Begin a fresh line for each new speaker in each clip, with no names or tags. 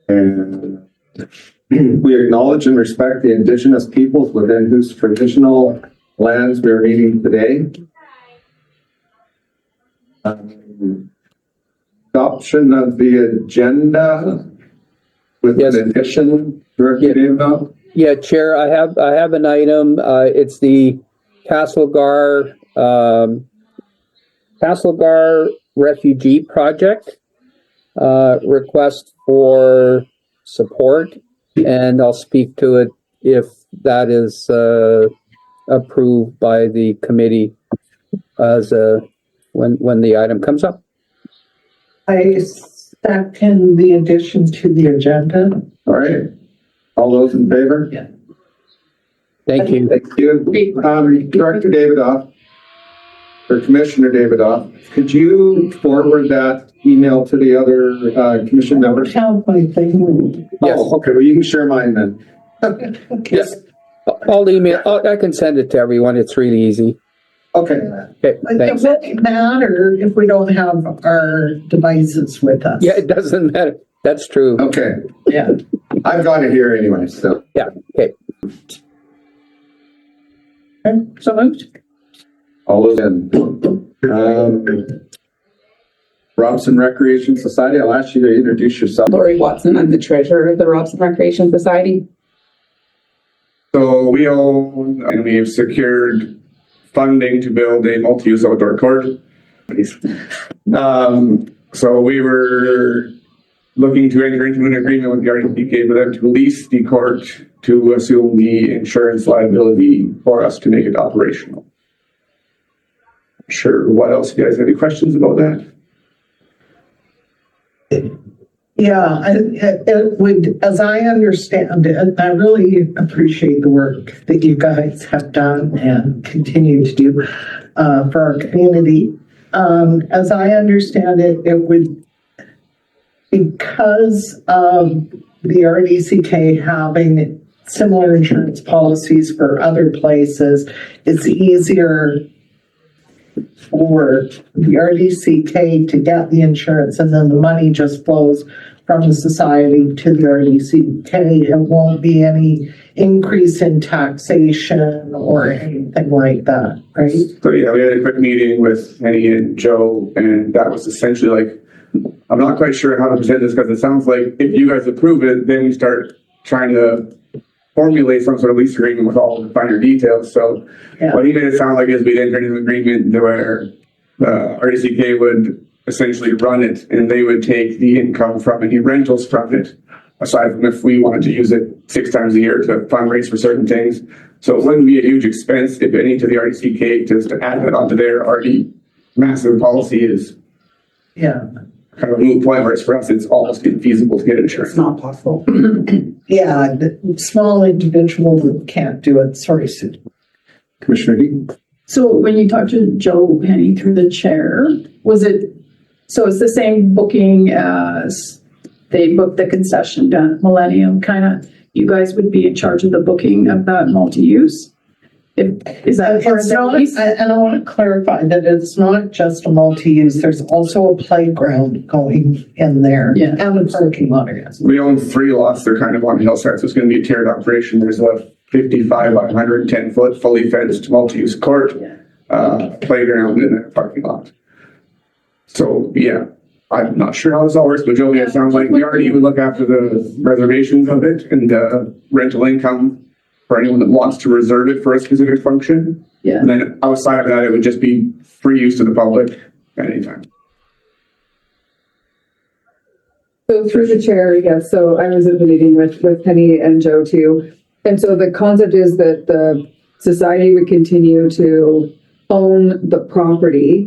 And we acknowledge and respect the Indigenous peoples within whose traditional lands we are meeting today. Adoption of the agenda with an addition, Director David.
Yeah, Chair, I have an item. It's the Castlegar Refugee Project request for support, and I'll speak to it if that is approved by the committee as when the item comes up.
I second the addition to the agenda.
All right. All those in favor?
Yeah.
Thank you.
Thank you. Director Davidoff, or Commissioner Davidoff, could you forward that email to the other commission members?
Have my thing.
Yes.
Oh, okay. Well, you can share mine then.
Yes. I'll email. I can send it to everyone. It's really easy.
Okay.
Okay. Thanks.
It won't matter if we don't have our devices with us.
Yeah, it doesn't matter. That's true.
Okay.
Yeah.
I've got it here anyway, so.
Yeah. Okay.
So moved.
All those in. Robson Recreation Society, I'll ask you to introduce yourself.
Lori Watson, I'm the treasurer of the Robson Recreation Society.
So we own and we've secured funding to build a multi-use outdoor court. So we were looking to enter into an agreement with the RDPK for them to lease the court to assume the insurance liability for us to make it operational. Sure. What else? You guys have any questions about that?
Yeah, it would, as I understand it, I really appreciate the work that you guys have done and continue to do for our community. As I understand it, it would, because of the RDCK having similar insurance policies for other places, it's easier for the RDCK to get the insurance, and then the money just flows from the society to the RDCK. It won't be any increase in taxation or anything like that, right?
So yeah, we had a quick meeting with Henny and Joe, and that was essentially like, I'm not quite sure how to present this because it sounds like if you guys approve it, then we start trying to formulate some sort of lease agreement with all the finer details. So
Yeah.
what he made it sound like is we'd enter into an agreement where RDCK would essentially run it and they would take the income from any rentals from it, aside from if we wanted to use it 6 times a year to fundraise for certain things. So it wouldn't be a huge expense, if any, to the RDCK just to add that onto their already massive policy is
Yeah.
kind of a moot point, whereas for us, it's almost infeasible to get insurance.
It's not possible.
Yeah, the small individual can't do it. Sorry, Sue.
Commissioner Deaton.
So when you talked to Joe Henny through the chair, was it, so it's the same booking as they booked the concession down at Millennium, kind of, you guys would be in charge of the booking of that multi-use? Is that part of
It's
the
not,
lease?
and I want to clarify that it's not just a multi-use. There's also a playground going in there.
Yeah.
And a parking lot, I guess.
We own 3 lots. They're kind of on hillside, so it's going to be a tiered operation. There's a 55 by 110 foot fully fenced multi-use court, playground, and a parking lot. So yeah, I'm not sure how this all works, but Joey, it sounds like we already would look after the reservations of it and rental income for anyone that wants to reserve it for a specific function.
Yeah.
And then outside of that, it would just be free use to the public at any time.
So through the chair, yes, so I was at the meeting with Penny and Joe too. And so the concept is that the society would continue to own the property,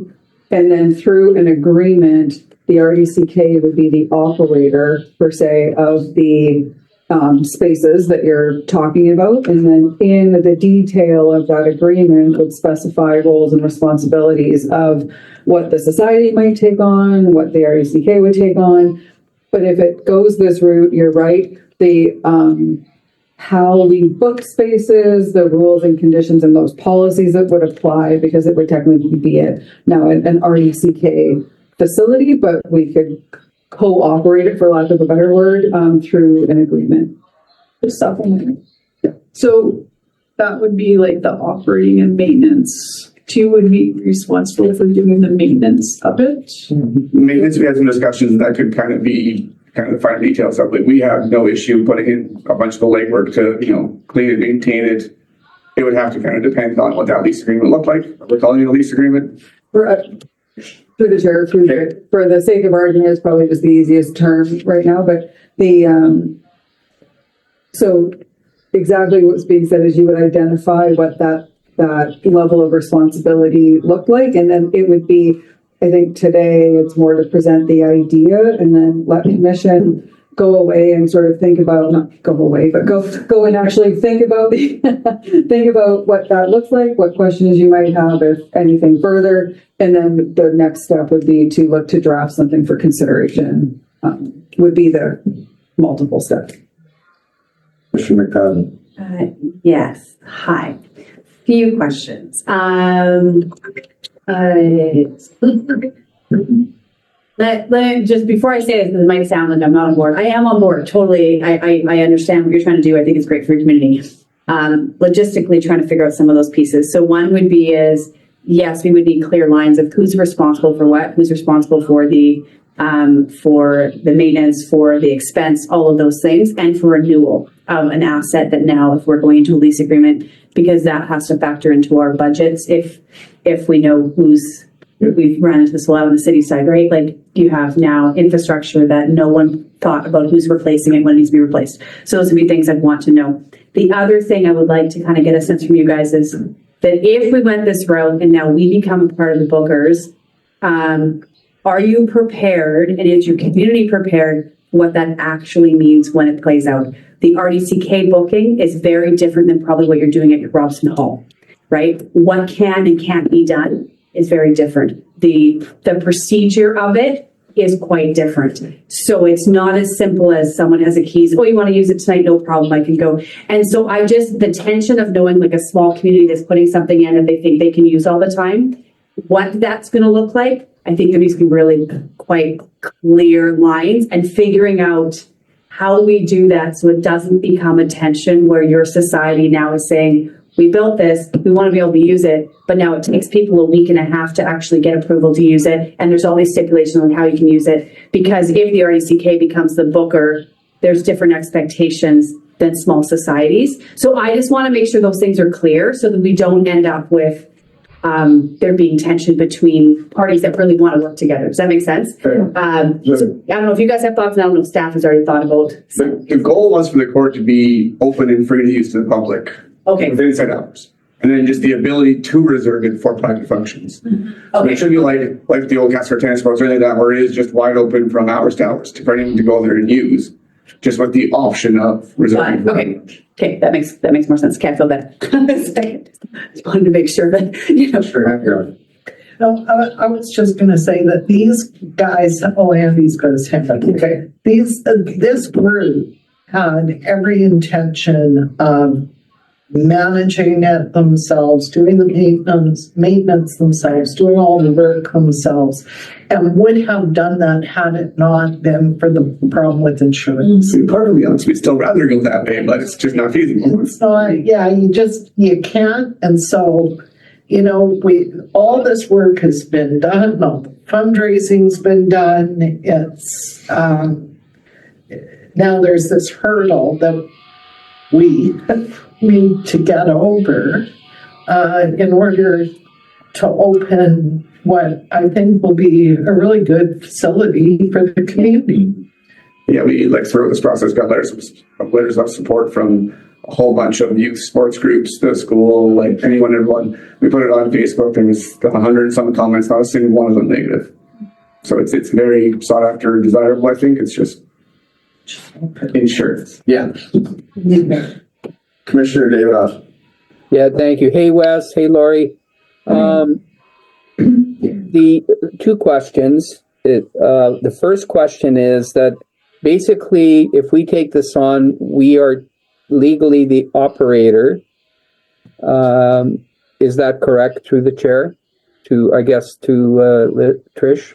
and then through an agreement, the RDCK would be the operator, per se, of the spaces that you're talking about. And then in the detail of that agreement would specify roles and responsibilities of what the society might take on, what the RDCK would take on. But if it goes this route, you're right, the how we book spaces, the rules and conditions and those policies that would apply, because it would technically be an RDCK facility, but we could co-operate it, for lack of a better word, through an agreement.
Just supplement. So that would be like the operating and maintenance. Two would be responsible for doing the maintenance of it.
Maintenance, we had some discussions, that could kind of be kind of the fine details of it. We have no issue putting in a bunch of the legwork to, clean and maintain it. It would have to kind of depend on what that lease agreement looked like. We're calling it a lease agreement.
Through the chair, for the sake of argument, is probably just the easiest term right now, but so exactly what's being said is you would identify what that level of responsibility looked like, and then it would be, I think today it's more to present the idea and then let commission go away and sort of think about, not go away, but go and actually think about think about what that looks like, what questions you might have, if anything further. And then the next step would be to look to draft something for consideration, would be the multiple steps.
Commissioner McFadden.
Yes, hi. Few questions. Let just before I say this, because it might sound like I'm not on board. I am on board, totally. I understand what you're trying to do. I think it's great for your community. Logistically trying to figure out some of those pieces. So one would be is, yes, we would need clear lines of who's responsible for what, who's responsible for the maintenance, for the expense, all of those things, and for renewal of an asset that now, if we're going into a lease agreement, because that has to factor into our budgets. If we know we've run into this a lot on the city side, right? Like you have now infrastructure that no one thought about who's replacing it when it needs to be replaced. So those would be things I'd want to know. The other thing I would like to kind of get a sense from you guys is that if we went this route and now we become a part of the bookers, are you prepared, and is your community prepared, what that actually means when it plays out? The RDCK booking is very different than probably what you're doing at your Robson Hall, right? What can and can't be done is very different. The procedure of it is quite different. So it's not as simple as someone has a keys. Oh, you want to use it tonight? No problem. I can go. And so the tension of knowing like a small community that's putting something in that they think they can use all the time, what that's going to look like, I think there needs to be really quite clear lines and figuring out how we do that so it doesn't become a tension where your society now is saying, we built this, we want to be able to use it, but now it takes people a week and a half to actually get approval to use it. And there's all these stipulations on how you can use it. Because if the RDCK becomes the booker, there's different expectations than small societies. So I just want to make sure those things are clear so that we don't end up with there being tension between parties that really want to work together. Does that make sense? So I don't know if you guys have thoughts, and I don't know if staff has already thought about.
The goal was for the court to be open and free to use to the public.
Okay.
Within set hours. And then just the ability to reserve it for private functions. So it should be like the old Castlegar tennis courts or anything like that, where it is just wide open from hours to hours for anyone to go there and use, just with the option of reserving.
Okay, that makes more sense. Okay, I feel better. Just wanted to make sure that,
Sure.
No, I was just going to say that these guys, Andy's got his hand up. Okay. This group had every intention of managing it themselves, doing the maintenance themselves, doing all the work themselves, and would have done that had it not been for the problem with insurance.
To be perfectly honest, we'd still rather go that way, but it's just not feasible.
It's not, you can't. And so, all this work has been done, all the fundraising's been done. It's, now there's this hurdle that we need to get over in order to open what I think will be a really good facility for the community.
Yeah, we throughout this process got letters of support from a whole bunch of youth sports groups, the school, everyone. We put it on Facebook. There was 100 and some comments, not a single one of them negative. So it's very sought after and desirable. I think it's just insurance.
Yeah. Commissioner Davidoff.
Yeah, thank you. Hey, Wes. Hey, Lori. The two questions. The first question is that basically, if we take this on, we are legally the operator. Is that correct through the chair? To Trish?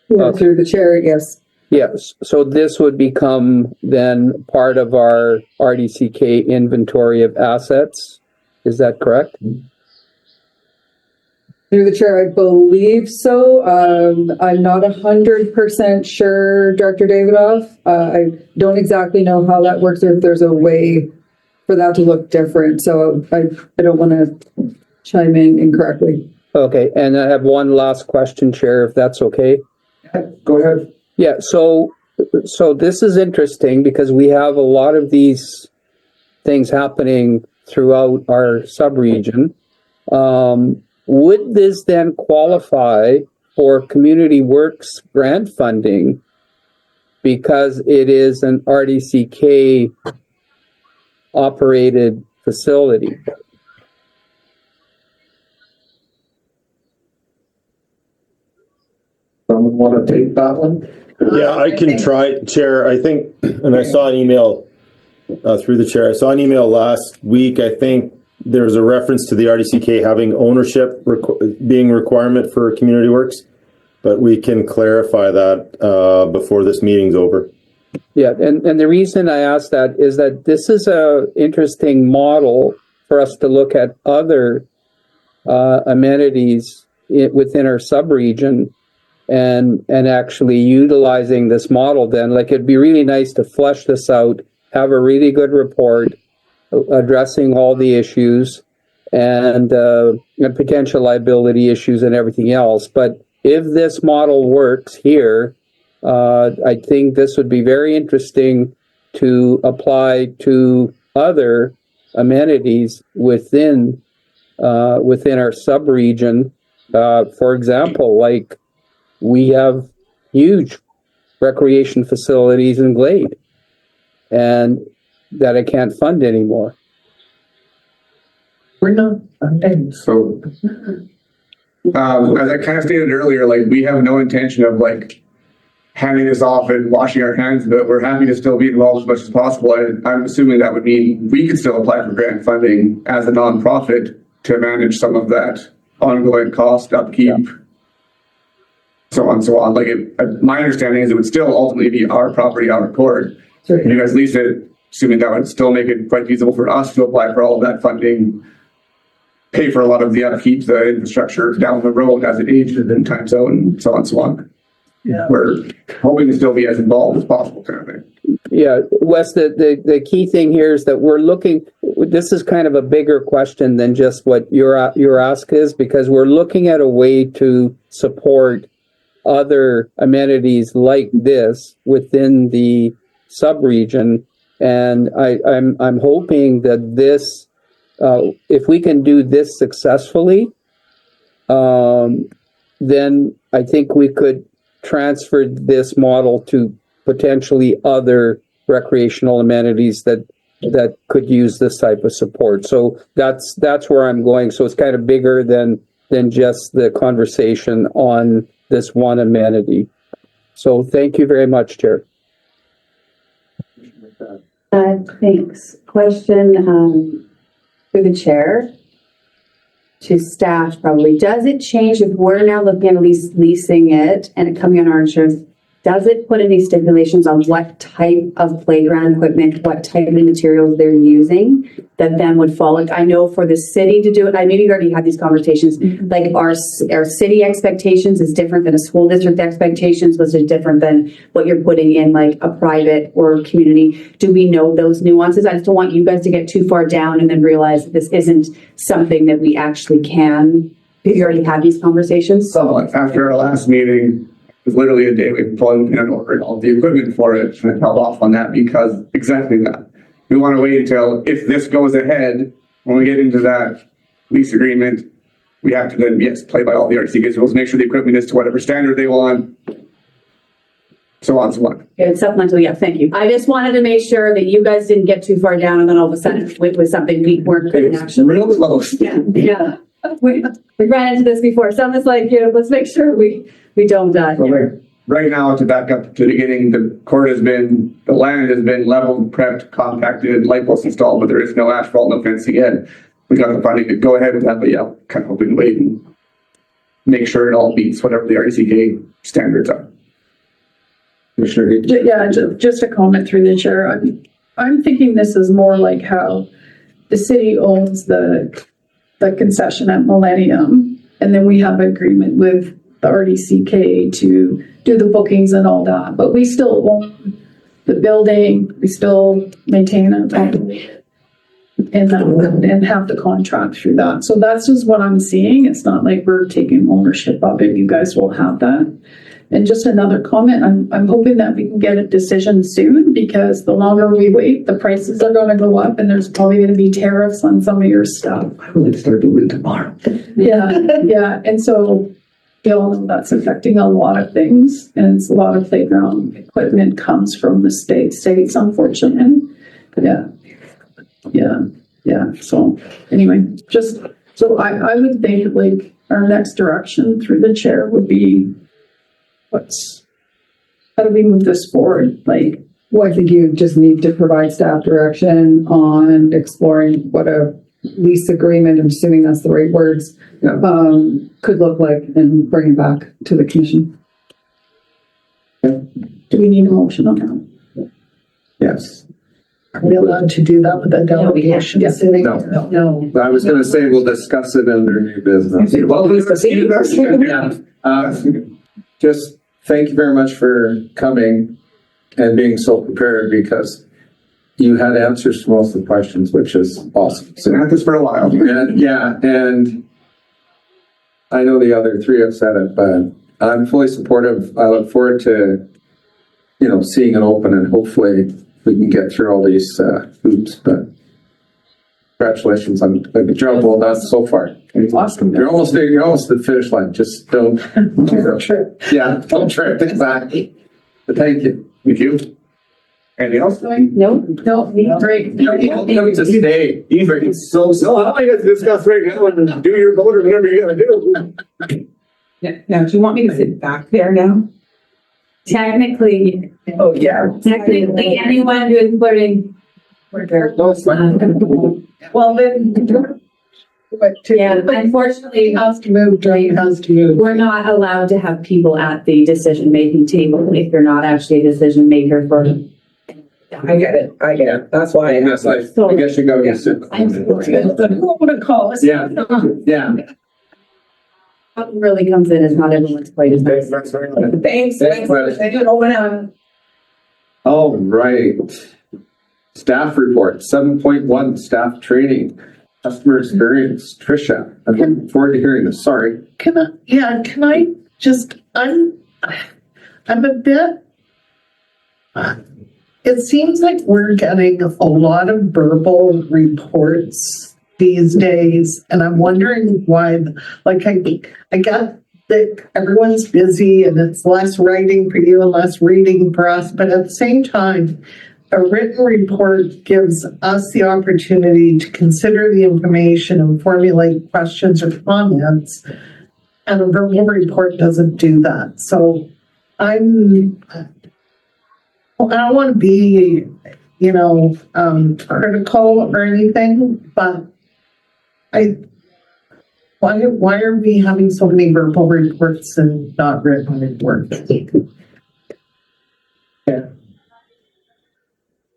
Through the chair, yes.
Yes, so this would become then part of our RDCK inventory of assets. Is that correct?
Through the chair, I believe so. I'm not 100% sure, Director Davidoff. I don't exactly know how that works or if there's a way for that to look different. So I don't want to chime in incorrectly.
Okay, and I have one last question, Chair, if that's okay.
Go ahead.
Yeah, so this is interesting because we have a lot of these things happening throughout our sub-region. Would this then qualify for community works grant funding because it is an RDCK operated facility?
Someone want to take that one?
Yeah, I can try, Chair. I think, and I saw an email through the chair. I saw an email last week. I think there was a reference to the RDCK having ownership being a requirement for community works, but we can clarify that before this meeting's over.
Yeah, and the reason I ask that is that this is a interesting model for us to look at other amenities within our sub-region and actually utilizing this model then. Like, it'd be really nice to flesh this out, have a really good report addressing all the issues and potential liability issues and everything else. But if this model works here, I think this would be very interesting to apply to other amenities within our sub-region. For example, like we have huge recreation facilities in Glade and that I can't fund anymore.
We're not funding.
So, as I kind of stated earlier, like, we have no intention of like handing this off and washing our hands of it. We're happy to still be involved as much as possible. I'm assuming that would mean we could still apply for grant funding as a nonprofit to manage some of that ongoing cost, upkeep, so on and so on. Like, my understanding is it would still ultimately be our property, our court. If you guys lease it, assuming that would still make it quite feasible for us to apply for all of that funding, pay for a lot of the upkeep, the infrastructure down the road as it ages in time zone, and so on and so on.
Yeah.
We're hoping to still be as involved as possible, kind of thing.
Yeah, Wes, the key thing here is that we're looking, this is kind of a bigger question than just what your ask is, because we're looking at a way to support other amenities like this within the sub-region. And I'm hoping that this, if we can do this successfully, then I think we could transfer this model to potentially other recreational amenities that could use this type of support. So that's where I'm going. So it's kind of bigger than just the conversation on this one amenity. So thank you very much, Chair.
Thanks. Question through the chair to staff probably. Does it change if we're now looking at leasing it and it coming on our insurance? Does it put any stipulations on what type of playground equipment, what type of materials they're using that then would fall? Like, I know for the city to do it, I maybe you already had these conversations, like our city expectations is different than a school district expectations, was it different than what you're putting in like a private or community? Do we know those nuances? I just don't want you guys to get too far down and then realize that this isn't something that we actually can. Have you already had these conversations?
So after our last meeting, it was literally a day we plugged in and ordered all the equipment for it, and I held off on that because exactly that. We want to wait until, if this goes ahead, when we get into that lease agreement, we have to then, yes, play by all the RCK rules, make sure the equipment is to whatever standard they want, so on and so on.
It's supplemental, yeah, thank you. I just wanted to make sure that you guys didn't get too far down and then all of a sudden it was something we weren't good
It's
actually.
real close.
Yeah. We ran into this before, so I'm just like, let's make sure we don't die.
So like, right now, to back up to the beginning, the land has been leveled, prepped, compacted, light posts installed, but there is no asphalt, no fencing yet. We got the funding to go ahead with that, but yeah, kind of hoping to wait and make sure it all meets whatever the RCK standards are.
Commissioner Heath?
Yeah, just a comment through the chair. I'm thinking this is more like how the city owns the concession at Millennium, and then we have agreement with the RDCK to do the bookings and all that, but we still own the building, we still maintain it, and have the contract through that. So that's just what I'm seeing. It's not like we're taking ownership of it. You guys will have that. And just another comment, I'm hoping that we can get a decision soon, because the longer we wait, the prices are gonna go up, and there's probably gonna be tariffs on some of your stuff.
I will start doing tomorrow.
Yeah, and so, you know, that's affecting a lot of things, and it's a lot of playground equipment comes from the states, unfortunately. Yeah, so, anyway, just, so I would think, like, our next direction through the chair would be, how do we move this forward? Like,
Well, I think you just need to provide staff direction on exploring what a lease agreement, I'm assuming that's the right words,
Yeah.
could look like, and bring it back to the commission.
do we need a motion on that?
Yes.
Are we allowed to do that with a delegation
Yeah.
sitting?
No.
No.
I was gonna say, we'll discuss it under new business. Just thank you very much for coming and being so prepared, because you had answers to most of the questions, which is awesome.
Been at this for a while.
And yeah, and I know the other three have said it, but I'm fully supportive. I look forward to, you know, seeing it open, and hopefully we can get through all these hoops, but congratulations on the job well done so far.
Awesome.
You're almost at the finish line. Just don't trip. Yeah, don't trip, exactly. But thank you.
Thank you. Anything else?
No,
No, great.
You're welcome to stay.
It's so, I don't get to discuss right now and do your vote or whatever you're gonna do.
Now, do you want me to sit back there now?
technically,
Oh, yeah.
technically, anyone who is flirting.
Well, then. But
Yeah, unfortunately,
has to move, Drain has to move.
we're not allowed to have people at the decision-making table if they're not actually a decision maker for.
I get it. That's why I asked.
I guess you go get it.
Who would have called us?
Yeah, yeah.
What really comes in is not everyone's quite as nice.
Thanks.
All right. Staff report, 7.1, staff training, customer experience. Tricia, I'm looking forward to hearing this. Sorry.
Can I just, I'm a bit, it seems like we're getting a lot of verbal reports these days, and I'm wondering why, like, I get that everyone's busy and it's less writing for you and less reading for us, but at the same time, a written report gives us the opportunity to consider the information and formulate questions or comments, and a verbal report doesn't do that. So I don't want to be, critical or anything, but why are we having so many verbal reports and not written reports?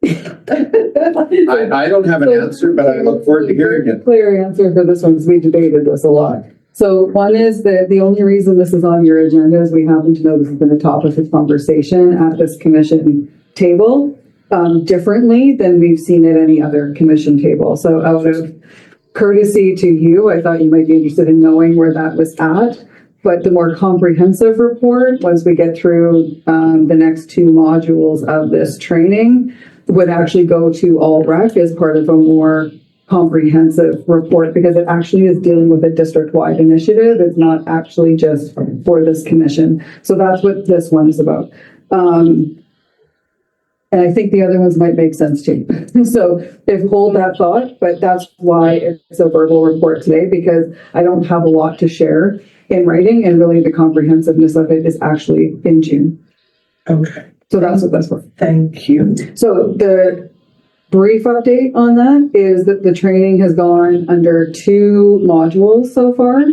I don't have an answer, but I look forward to hearing it.
Clear answer for this one, because we debated this a lot. So one is that the only reason this is on your agenda is we happen to know this has been a topic of conversation at this commission table, differently than we've seen at any other commission table. So out of courtesy to you, I thought you might be interested in knowing where that was at. But the more comprehensive report, once we get through the next two modules of this training, would actually go to all rec as part of a more comprehensive report, because it actually is dealing with a district-wide initiative. It's not actually just for this commission. So that's what this one is about. And I think the other ones might make sense too. So if hold that thought, but that's why it's a verbal report today, because I don't have a lot to share in writing, and really the comprehensiveness of it is actually in June.
Okay,
So that's what that's for.
thank you.
So the brief update on that is that the training has gone under two modules so far.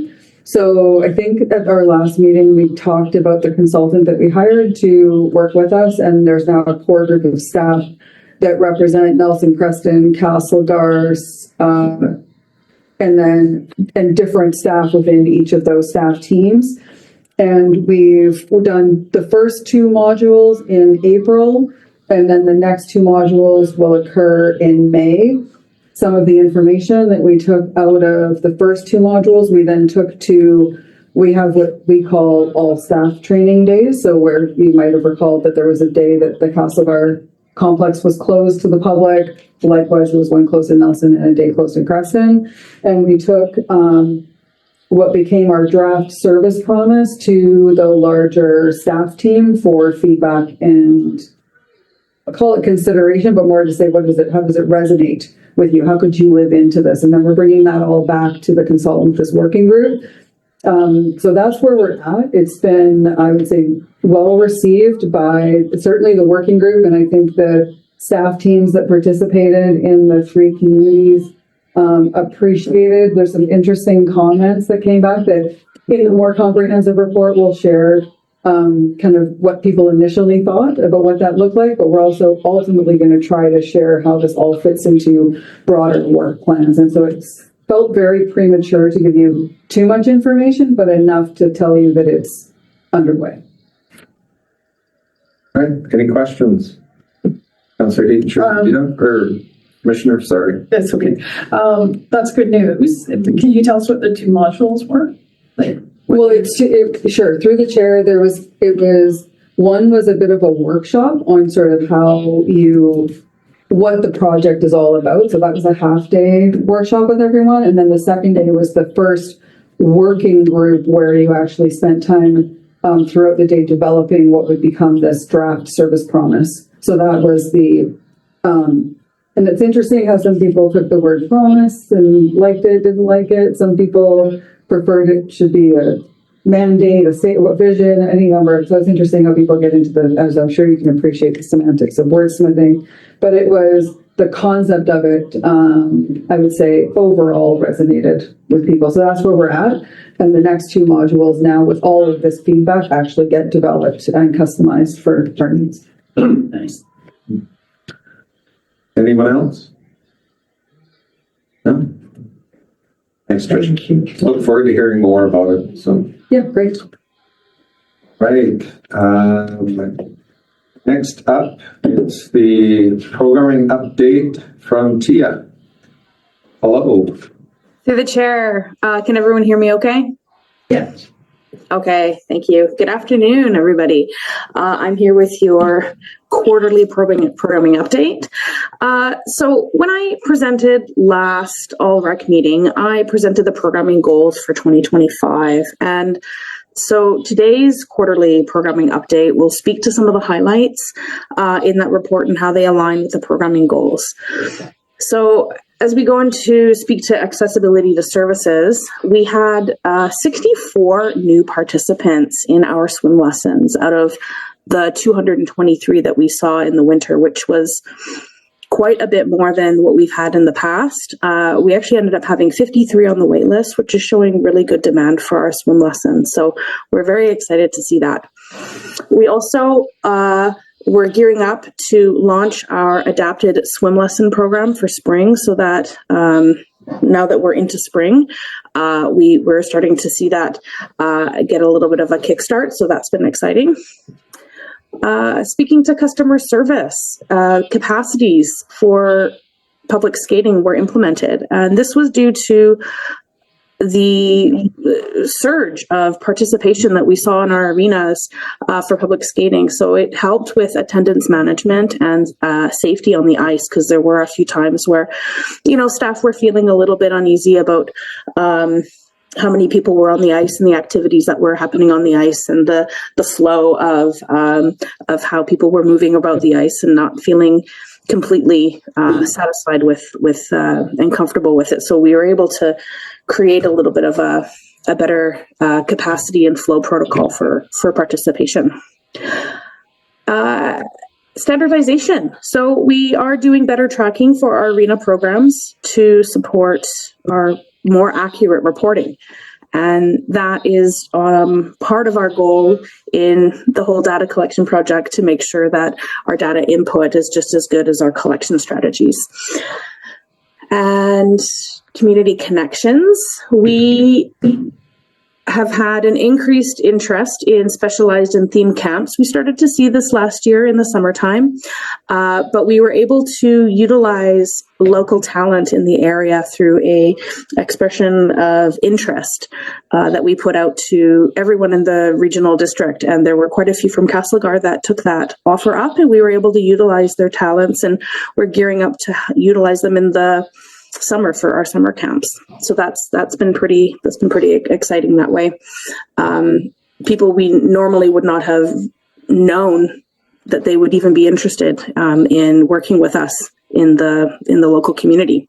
So I think at our last meeting, we talked about the consultant that we hired to work with us, and there's now a core group of staff that represent Nelson, Creston, Castlegar, and different staff within each of those staff teams. And we've done the first 2 modules in April, and then the next 2 modules will occur in May. Some of the information that we took out of the first 2 modules, we then took to, we have what we call all staff training days. So where you might have recalled that there was a day that the Castlegar complex was closed to the public. Likewise, there was one closed in Nelson and a day closed in Creston. And we took what became our draft service promise to the larger staff team for feedback and I'll call it consideration, but more to say, how does it resonate with you? How could you live into this? And then we're bringing that all back to the consultant, this working group. So that's where we're at. It's been, I would say, well received by certainly the working group. And I think the staff teams that participated in the 3 communities appreciated. There's some interesting comments that came back that in the more comprehensive report we'll share kind of what people initially thought about what that looked like, but we're also ultimately going to try to share how this all fits into broader work plans. And so it's felt very premature to give you too much information, but enough to tell you that it's underway.
All right, any questions? Councillor Heaton, or Commissioner, sorry.
That's okay. That's good news. Can you tell us what the 2 modules were?
Well, sure. Through the chair, one was a bit of a workshop on sort of what the project is all about. So that was a half-day workshop with everyone. And then the second day was the first working group where you actually spent time throughout the day developing what would become this draft service promise. So that was and it's interesting how some people took the word promise and liked it, didn't like it. Some people preferred it should be a mandate, a statement, vision, any number. So it's interesting how people get into as I'm sure you can appreciate, the semantics of wordsmithing. But it was the concept of it, I would say, overall resonated with people. So that's where we're at. And the next 2 modules now, with all of this feedback, actually get developed and customized for our needs.
Nice.
Anyone else? No? Thanks, Trish.
Thank you.
Look forward to hearing more about it, so.
Yeah, great.
Right, next up is the programming update from Tia. Hello.
Through the chair, can everyone hear me okay?
Yes.
Okay, thank you. Good afternoon, everybody. I'm here with your quarterly programming update. So when I presented last all-rec meeting, I presented the programming goals for 2025. And so today's quarterly programming update will speak to some of the highlights in that report and how they align with the programming goals. So as we go into speak to accessibility to services, we had 64 new participants in our swim lessons out of the 223 that we saw in the winter, which was quite a bit more than what we've had in the past. We actually ended up having 53 on the wait list, which is showing really good demand for our swim lessons. So we're very excited to see that. We also we're gearing up to launch our adapted swim lesson program for spring, so that now that we're into spring, we're starting to see that get a little bit of a kickstart. So that's been exciting. Speaking to customer service, capacities for public skating were implemented, and this was due to the surge of participation that we saw in our arenas for public skating. So it helped with attendance management and safety on the ice, because there were a few times where, staff were feeling a little bit uneasy about how many people were on the ice and the activities that were happening on the ice and the flow of how people were moving about the ice and not feeling completely satisfied with and comfortable with it. So we were able to create a little bit of a better capacity and flow protocol for participation. Standardization. So we are doing better tracking for our arena programs to support our more accurate reporting. And that is part of our goal in the whole data collection project, to make sure that our data input is just as good as our collection strategies. And community connections, we have had an increased interest in specialized and themed camps. We started to see this last year in the summertime, but we were able to utilize local talent in the area through a expression of interest that we put out to everyone in the regional district. And there were quite a few from Castlegar that took that offer up, and we were able to utilize their talents, and we're gearing up to utilize them in the summer for our summer camps. So that's been pretty exciting that way. People we normally would not have known that they would even be interested in working with us in the local community.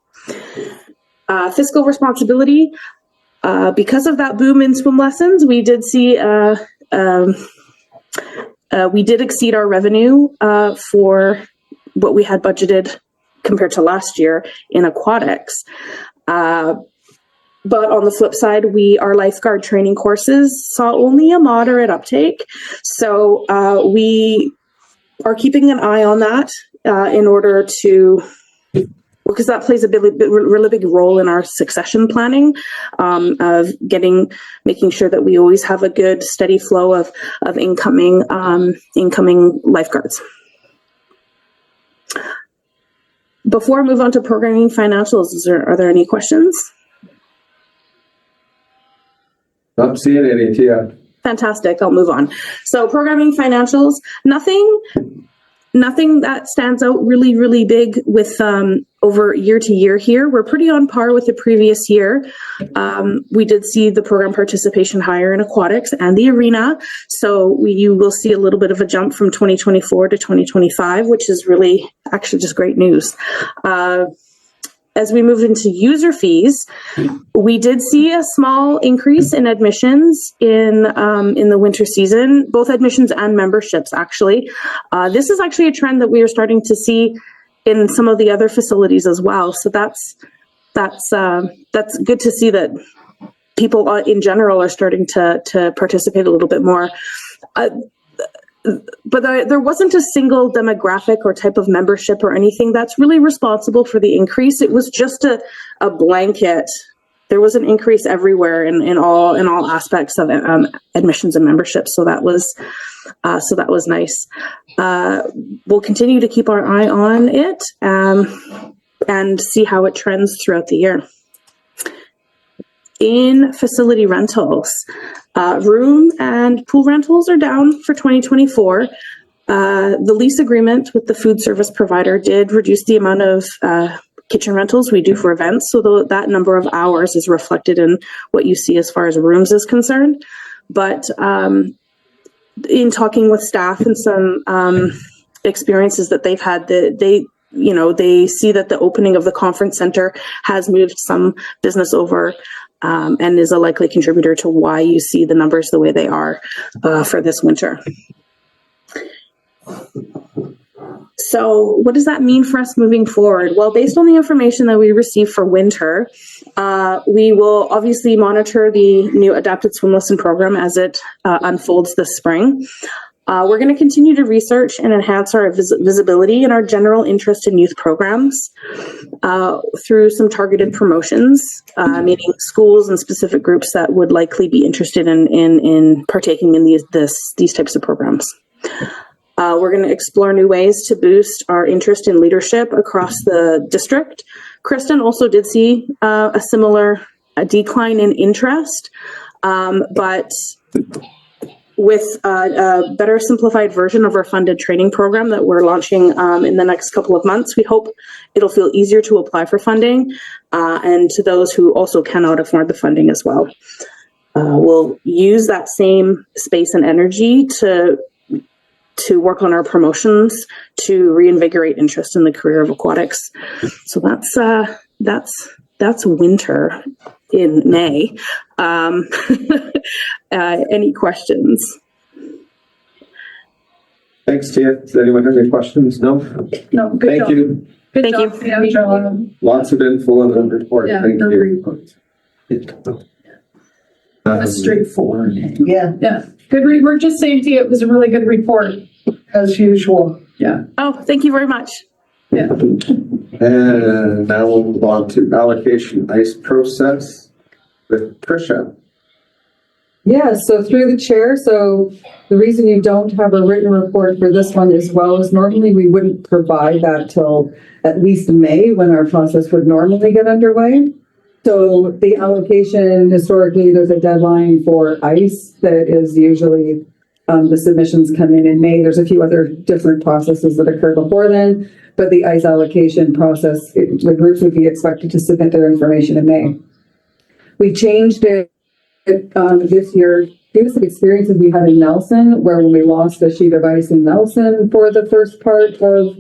Fiscal responsibility. Because of that boom in swim lessons, we did see we did exceed our revenue for what we had budgeted compared to last year in aquatics. But on the flip side, our lifeguard training courses saw only a moderate uptake. So we are keeping an eye on that in order to, because that plays a really big role in our succession planning of making sure that we always have a good steady flow of incoming lifeguards. Before I move on to programming financials, are there any questions?
Not seeing any, Tia.
Fantastic. I'll move on. So programming financials, nothing that stands out really, really big with over year to year here. We're pretty on par with the previous year. We did see the program participation higher in aquatics and the arena. So you will see a little bit of a jump from 2024 to 2025, which is really actually just great news. As we move into user fees, we did see a small increase in admissions in the winter season, both admissions and memberships, actually. This is actually a trend that we are starting to see in some of the other facilities as well. So that's good to see that people in general are starting to participate a little bit more. But there wasn't a single demographic or type of membership or anything that's really responsible for the increase. It was just a blanket. There was an increase everywhere in all aspects of admissions and memberships. So that was nice. We'll continue to keep our eye on it and see how it trends throughout the year. In facility rentals, room and pool rentals are down for 2024. The lease agreement with the food service provider did reduce the amount of kitchen rentals we do for events, so that number of hours is reflected in what you see as far as rooms is concerned. But in talking with staff and some experiences that they've had, they see that the opening of the conference center has moved some business over and is a likely contributor to why you see the numbers the way they are for this winter. So what does that mean for us moving forward? Well, based on the information that we receive for winter, we will obviously monitor the new adapted swim lesson program as it unfolds this spring. We're going to continue to research and enhance our visibility and our general interest in youth programs through some targeted promotions, meaning schools and specific groups that would likely be interested in partaking in these types of programs. We're going to explore new ways to boost our interest in leadership across the district. Kristen also did see a similar decline in interest, but with a better simplified version of our funded training program that we're launching in the next couple of months, we hope it'll feel easier to apply for funding and to those who also cannot afford the funding as well. We'll use that same space and energy to work on our promotions to reinvigorate interest in the career of aquatics. So that's winter in May. Any questions?
Thanks, Tia. Does anyone have any questions? No?
No, good
Thank
job.
you.
Good
Thank
job,
you.
Sandra.
Lots of info in the report.
Yeah,
Thank
the
you.
report. That's straightforward.
Yeah,
Yeah, good, we're just saying to you, it was a really good report.
as usual.
Yeah,
Oh, thank you very much.
yeah.
And now we'll move on to allocation ice process with Tricia.
Yeah, so through the chair, so the reason you don't have a written report for this one as well is normally we wouldn't provide that till at least May, when our process would normally get underway. So the allocation, historically, there's a deadline for ICE that is usually, the submissions come in May. There's a few other different processes that occur before then, but the ICE allocation process, the groups would be expected to submit their information in May. We changed it this year due to some experiences we had in Nelson, where when we lost a sheet of ice in Nelson for the first part of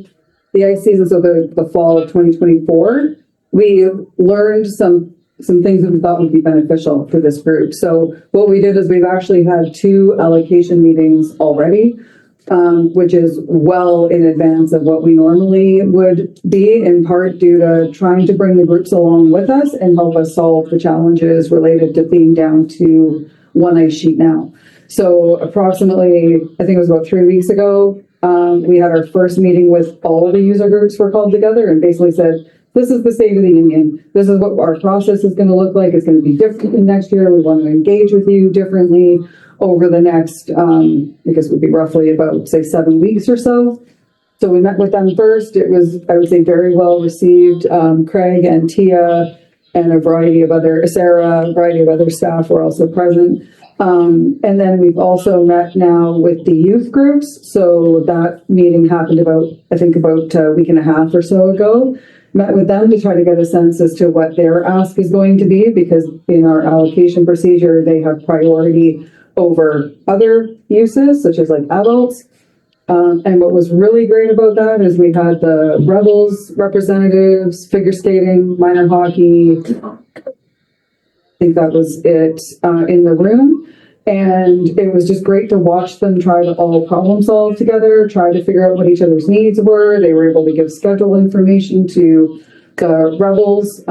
the ice season, so the fall of 2024, we learned some things that we thought would be beneficial for this group. So what we did is we've actually had 2 allocation meetings already, which is well in advance of what we normally would be, in part due to trying to bring the groups along with us and help us solve the challenges related to being down to 1 ice sheet now. So approximately, I think it was about 3 weeks ago, we had our first meeting with all the user groups were called together and basically said, this is the state of the union. This is what our process is going to look like. It's going to be different next year. We want to engage with you differently over the next, I guess would be roughly about, say, 7 weeks or so. So we met with them first. It was, I would say, very well received. Craig and Tia and a variety of other staff were also present. And then we've also met now with the youth groups. So that meeting happened about a week and a half or so ago. Met with them to try to get a sense as to what their ask is going to be, because in our allocation procedure, they have priority over other uses, such as like adults. And what was really great about that is we had the Rebels representatives, figure skating, minor hockey. I think that was it in the room. And it was just great to watch them try to all problem solve together, try to figure out what each other's needs were. They were able to give schedule information to the Rebels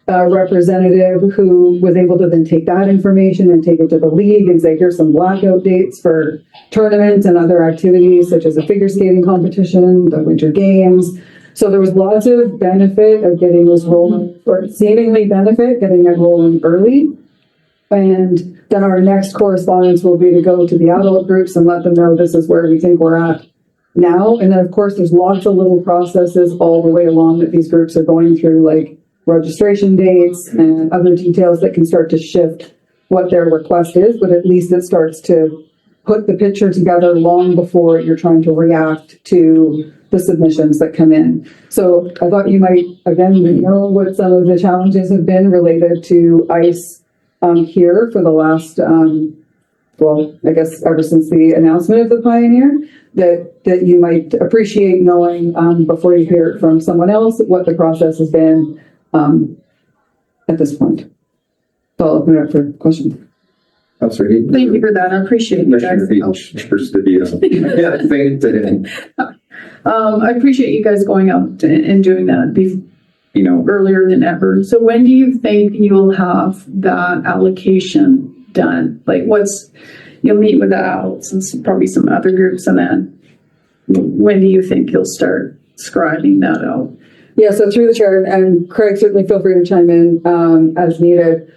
representative, who was able to then take that information and take it to the league and say, here's some blackout dates for tournaments and other activities, such as a figure skating competition, the winter games. So there was lots of benefit of getting this rolling, or seemingly benefit getting it rolling early. And then our next correspondence will be to go to the adult groups and let them know this is where we think we're at now. And then, of course, there's lots of little processes all the way along that these groups are going through, like registration dates and other details that can start to shift what their request is, but at least it starts to put the picture together long before you're trying to react to the submissions that come in. So I thought you might, again, know what some of the challenges have been related to ICE here for the last, well, I guess ever since the announcement of the Pioneer, that you might appreciate knowing before you hear it from someone else what the process has been at this point. So I'll open it up for questions.
Councillor Heaton.
Thank you for that. I appreciate you guys.
Commissioner Heaton, first to be, yeah, fainted in.
I appreciate you guys going out and doing that, earlier than ever. So when do you think you'll have that allocation done? Like you'll meet with the adults and probably some other groups, and then when do you think you'll start scribing that out?
Yeah, so through the chair, and Craig, certainly feel free to chime in as needed.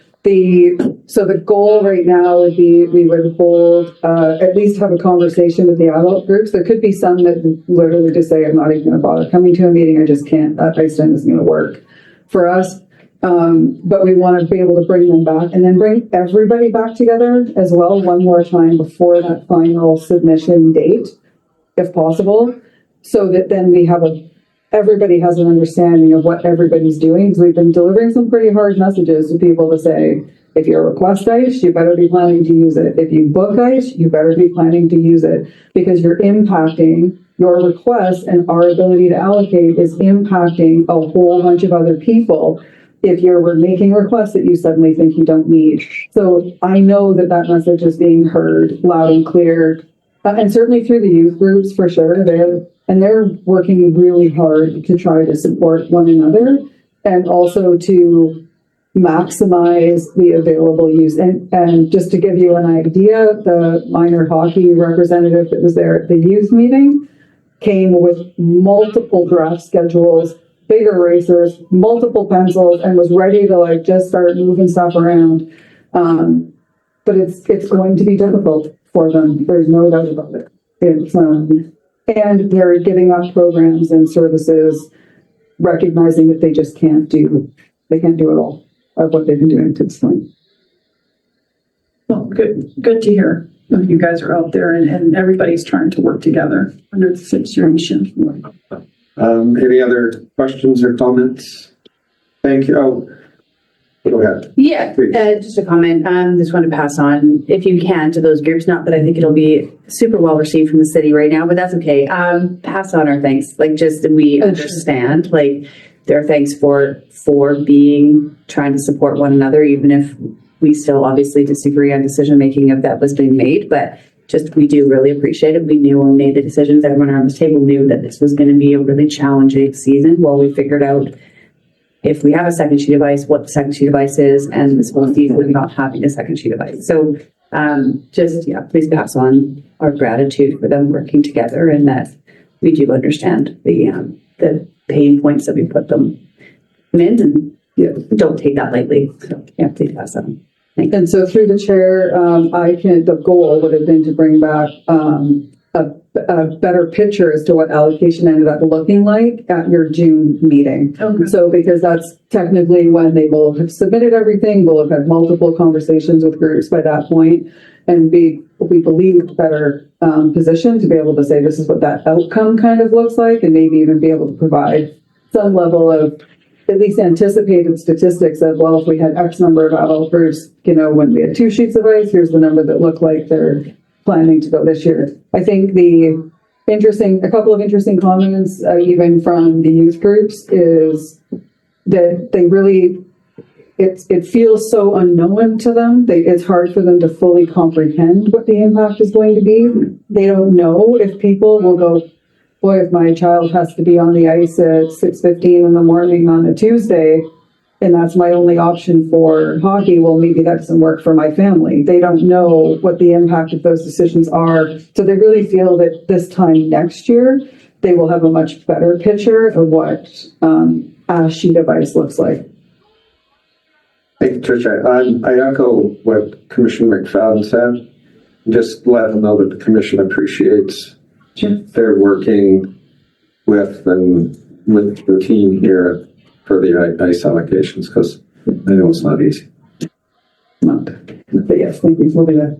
So the goal right now would be we would hold, at least have a conversation with the adult groups. There could be some that literally just say, I'm not even going to bother coming to a meeting. I just can't, that ISTEM isn't going to work for us. But we want to be able to bring them back and then bring everybody back together as well one more time before that final submission date, if possible, so that then we have everybody has an understanding of what everybody's doing. Because we've been delivering some pretty hard messages to people to say, if you request ICE, you better be planning to use it. If you book ICE, you better be planning to use it, because you're impacting your request, and our ability to allocate is impacting a whole bunch of other people if you're making requests that you suddenly think you don't need. So I know that message is being heard loud and clear, and certainly through the youth groups for sure. They're working really hard to try to support one another, and also to maximize the available use. And just to give you an idea, the minor hockey representative that was there at the youth meeting came with multiple draft schedules, big erasers, multiple pencils, and was ready to like just start moving stuff around. But it's going to be difficult for them. There's no doubt about it. It's and they're giving up programs and services, recognizing that they just can't do it all of what they've been doing to this point.
Well, good to hear that you guys are out there and everybody's trying to work together under the situation.
Any other questions or comments? Thank you. Oh, go ahead.
Yeah,
Please.
just a comment. Just want to pass on, if you can, to those groups. Not that I think it'll be super well received from the city right now, but that's okay. Pass on our thanks. Like, just we understand. Like, their thanks for trying to support one another, even if we still obviously disagree on decision making of that was being made. But just we do really appreciate it. We knew when we made the decisions, everyone around the table knew that this was going to be a really challenging season while we figured out if we have a second sheet of ice, what the second sheet of ice is, and this whole season of not having a second sheet of ice. So please pass on our gratitude for them working together, and that we do understand the pain points that we put them in, and don't take that lightly. So please pass on.
And so through the chair, the goal would have been to bring back a better picture as to what allocation ended up looking like at your June meeting.
Okay.
So because that's technically when they will have submitted everything, we'll have had multiple conversations with groups by that point, and we believe better position to be able to say this is what that outcome kind of looks like, and maybe even be able to provide some level of at least anticipated statistics of, well, if we had X number of adult groups, when we had 2 sheets of ice, here's the number that looked like they're planning to go this year. I think a couple of interesting comments, even from the youth groups, is that they really, it feels so unknown to them. It's hard for them to fully comprehend what the impact is going to be. They don't know if people will go, boy, if my child has to be on the ice at 6:15 in the morning on a Tuesday, and that's my only option for hockey, well, maybe that doesn't work for my family. They don't know what the impact of those decisions are. So they really feel that this time next year, they will have a much better picture of what a sheet of ice looks like.
Thank you, Tricia. I echo what Commissioner McFadden said. Just let them know that the commission appreciates they're working with the team here for the ice allocations, because I know it's not easy.
But yes, thank you. We'll do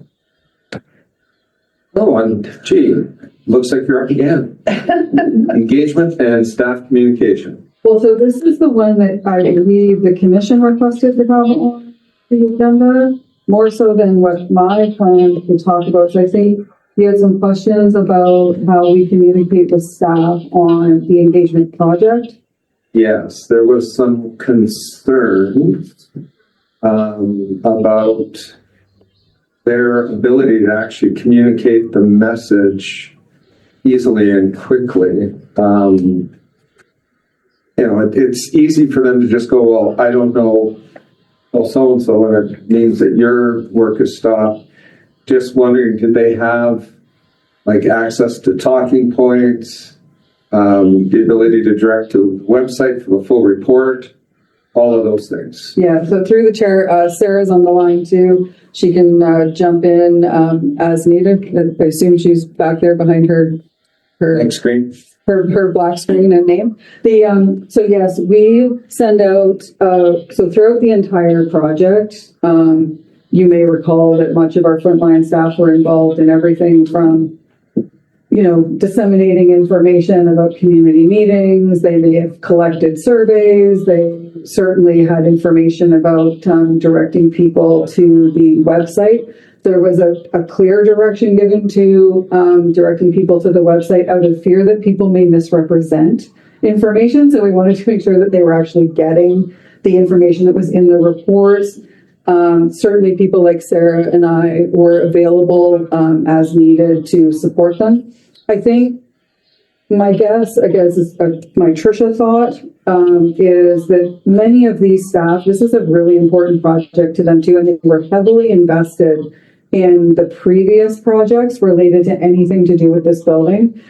that.
Oh, and looks like you're up again. Engagement and staff communication.
Well, so this is the one that I believe the commission requested to have on the agenda, more so than what my plan to talk about. So I think you had some questions about how we communicate with staff on the engagement project.
Yes, there was some concern about their ability to actually communicate the message easily and quickly. It's easy for them to just go, well, I don't know, well, so-and-so, and it means that your work is stopped. Just wondering, did they have access to talking points, the ability to direct to the website for the full report, all of those things?
Yeah, so through the chair, Sarah's on the line too. She can jump in as needed. I assume she's back there behind her
Next screen.
her black screen and name. So yes, we send out, so throughout the entire project, you may recall that much of our frontline staff were involved in everything from, disseminating information about community meetings. They may have collected surveys. They certainly had information about directing people to the website. There was a clear direction given to directing people to the website out of fear that people may misrepresent information. So we wanted to make sure that they were actually getting the information that was in the reports. Certainly people like Sarah and I were available as needed to support them. I think my guess, I guess, is my Tricia thought, is that many of these staff, this is a really important project to them too, and they were heavily invested in the previous projects related to anything to do with this building.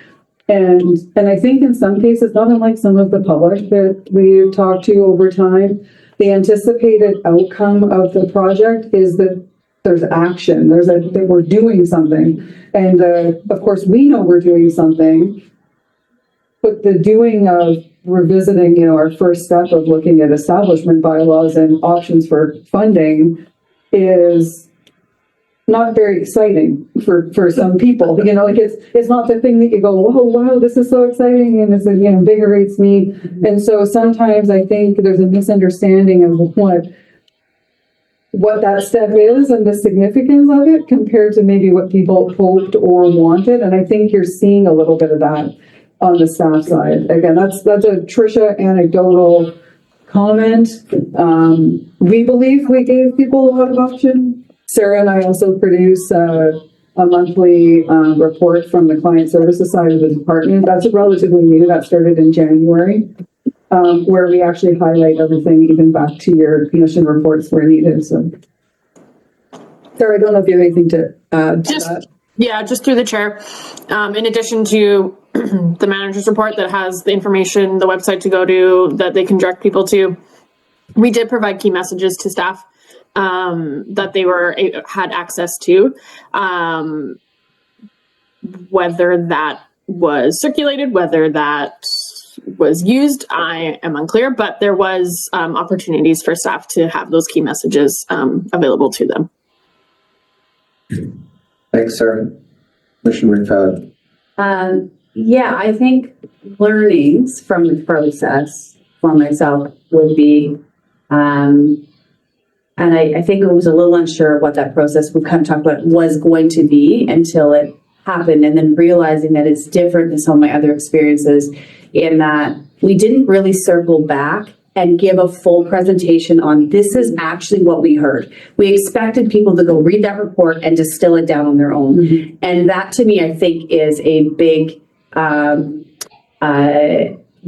And I think in some cases, not unlike some of the public that we've talked to over time, the anticipated outcome of the project is that there's action, that we're doing something. And of course, we know we're doing something, but the doing of revisiting, our first step of looking at establishment bylaws and options for funding is not very exciting for some people. It's not the thing that you go, oh, wow, this is so exciting, and it's, invigorates me. And so sometimes I think there's a misunderstanding of what that step is and the significance of it compared to maybe what people hoped or wanted. And I think you're seeing a little bit of that on the staff side. Again, that's a Tricia anecdotal comment. We believe we gave people a lot of option. Sarah and I also produce a monthly report from the client services side of the department. That's relatively new. That started in January, where we actually highlight everything, even back to your commission reports where needed. So, Sarah, I don't know if you have anything to add to that.
Yeah, just through the chair. In addition to the manager's report that has the information, the website to go to, that they can direct people to, we did provide key messages to staff that they had access to. Whether that was circulated, whether that was used, I am unclear, but there was opportunities for staff to have those key messages available to them.
Thanks, Sarah. Commissioner McFadden.
Yeah, I think learnings from the process for myself would be, and I think I was a little unsure what that process we kind of talked about was going to be until it happened, and then realizing that it's different than some of my other experiences in that we didn't really circle back and give a full presentation on this is actually what we heard. We expected people to go read that report and distill it down on their own. Mm-hmm. And that to me, I think is a big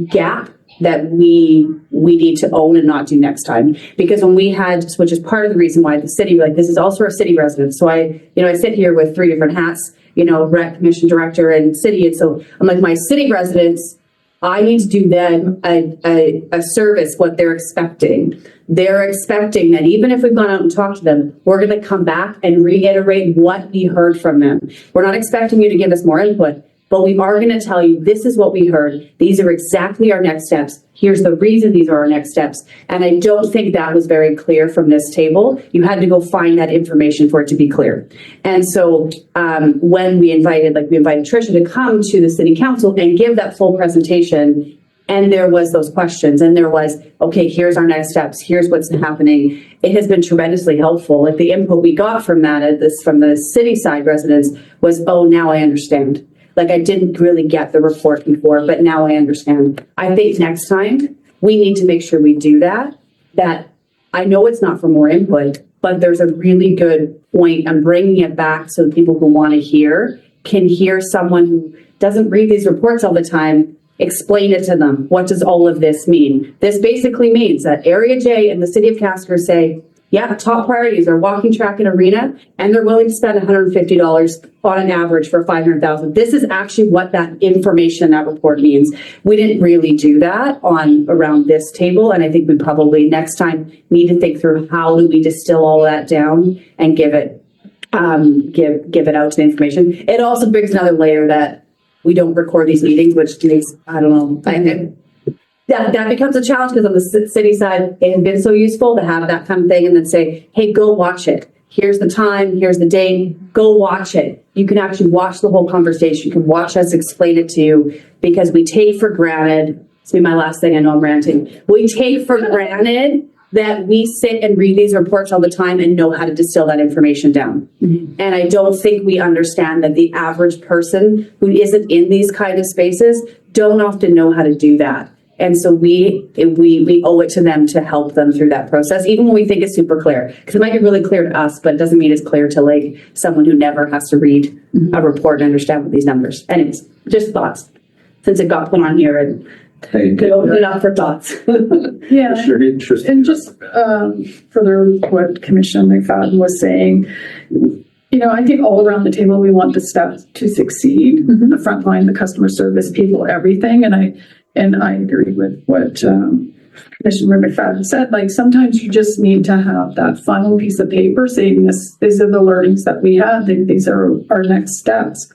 gap that we need to own and not do next time. Because when we had, which is part of the reason why the city, this is also our city residents. So I sit here with 3 different hats, Rec Commission Director and city. And so I'm like, my city residents, I need to do them a service, what they're expecting. They're expecting that even if we've gone out and talked to them, we're going to come back and reiterate what we heard from them. We're not expecting you to give us more input, but we are going to tell you, this is what we heard. These are exactly our next steps. Here's the reason these are our next steps. And I don't think that was very clear from this table. You had to go find that information for it to be clear. And so when we invited Tricia to come to the city council and give that full presentation, and there was those questions, and there was, okay, here's our next steps. Here's what's happening. It has been tremendously helpful. The input we got from that, from the city side residents was, oh, now I understand. I didn't really get the report before, but now I understand. I think next time we need to make sure we do that I know it's not for more input, but there's a really good point. I'm bringing it back so people who want to hear can hear someone who doesn't read these reports all the time, explain it to them. What does all of this mean? This basically means that Area J and the city of Castlegar say, yeah, top priorities are walking track and arena, and they're willing to spend $150 on an average for $500,000. This is actually what that information, that report means. We didn't really do that around this table, and I think we probably next time need to think through how do we distill all that down and give it out to the information. It also brings another layer that we don't record these meetings, which makes, I don't know, that becomes a challenge because on the city side, it has been so useful to have that kind of thing and then say, hey, go watch it. Here's the time, here's the date, go watch it. You can actually watch the whole conversation. You can watch us explain it to you because we take for granted, this will be my last thing, I know I'm ranting. We take for granted that we sit and read these reports all the time and know how to distill that information down. Mm-hmm. And I don't think we understand that the average person who isn't in these kind of spaces don't often know how to do that. And so we owe it to them to help them through that process, even when we think it's super clear. Because it might be really clear to us, but it doesn't mean it's clear to someone who never has to read a report and understand what these numbers. Anyways, just thoughts. since it got put on here and
Thank
could
you.
open it up for thoughts.
Yeah.
Sure, interesting.
And just further what Commissioner McFadden was saying, you know, I think all around the table, we want the staff to succeed, the frontline, the customer service people, everything. And I agree with what Commissioner McFadden said. Like, sometimes you just need to have that final piece of paper saying these are the learnings that we had, these are our next steps.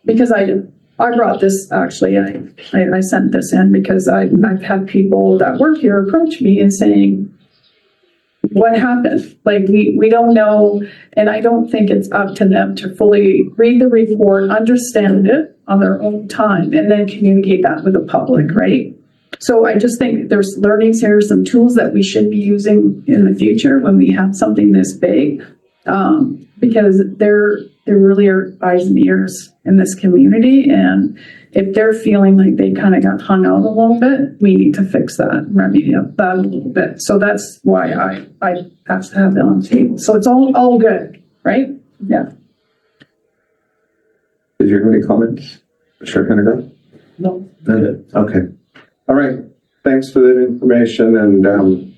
Because I brought this, actually, I sent this in because I've had people that work here approach me and saying, what happened? Like, we don't know, and I don't think it's up to them to fully read the report, understand it on their own time, and then communicate that with the public, right? So I just think there's learnings here, some tools that we should be using in the future when we have something this big, because there really are eyes and ears in this community, and if they're feeling like they kind of got hung out a little bit, we need to fix that, remedy that a little bit. So that's why I have to have it on the table. So it's all good, right? Yeah.
Did you have any comments? Sure, Hennigan?
No.
Okay. All right. Thanks for that information. And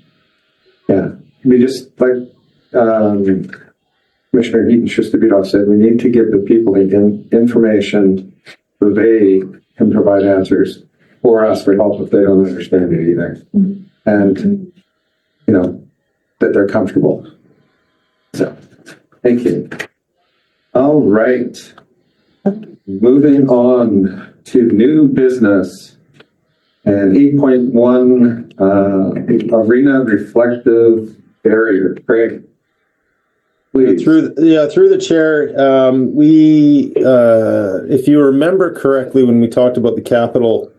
yeah, we just like Commissioner Heaton Schuster-Bedoff said, we need to give the people the information so they can provide answers or ask for help if they don't understand it either. And, you know, that they're comfortable. So, thank you. All right. Moving on to new business and 8.1 arena reflective barrier. Craig, please.
Through the chair, if you remember correctly, when we talked about the capital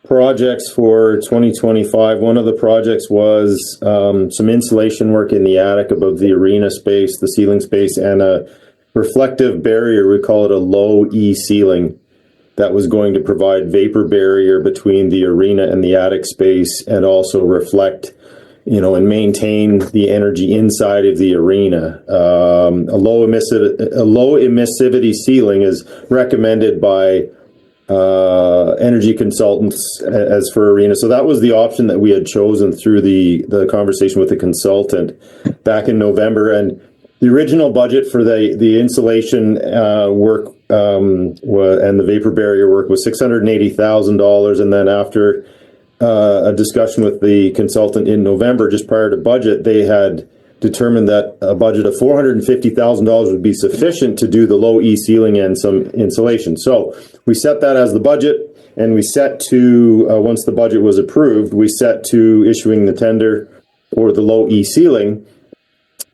projects for 2025, one of the projects was some insulation work in the attic above the arena space, the ceiling space, and a reflective barrier. We call it a low E ceiling that was going to provide vapor barrier between the arena and the attic space, and also reflect, you know, and maintain the energy inside of the arena. A low emissivity ceiling is recommended by energy consultants as for arena. So that was the option that we had chosen through the conversation with the consultant back in November. And the original budget for the insulation work and the vapor barrier work was $680,000. And then after a discussion with the consultant in November, just prior to budget, they had determined that a budget of $450,000 would be sufficient to do the low E ceiling and some insulation. So we set that as the budget, and we set to, once the budget was approved, we set to issuing the tender for the low E ceiling.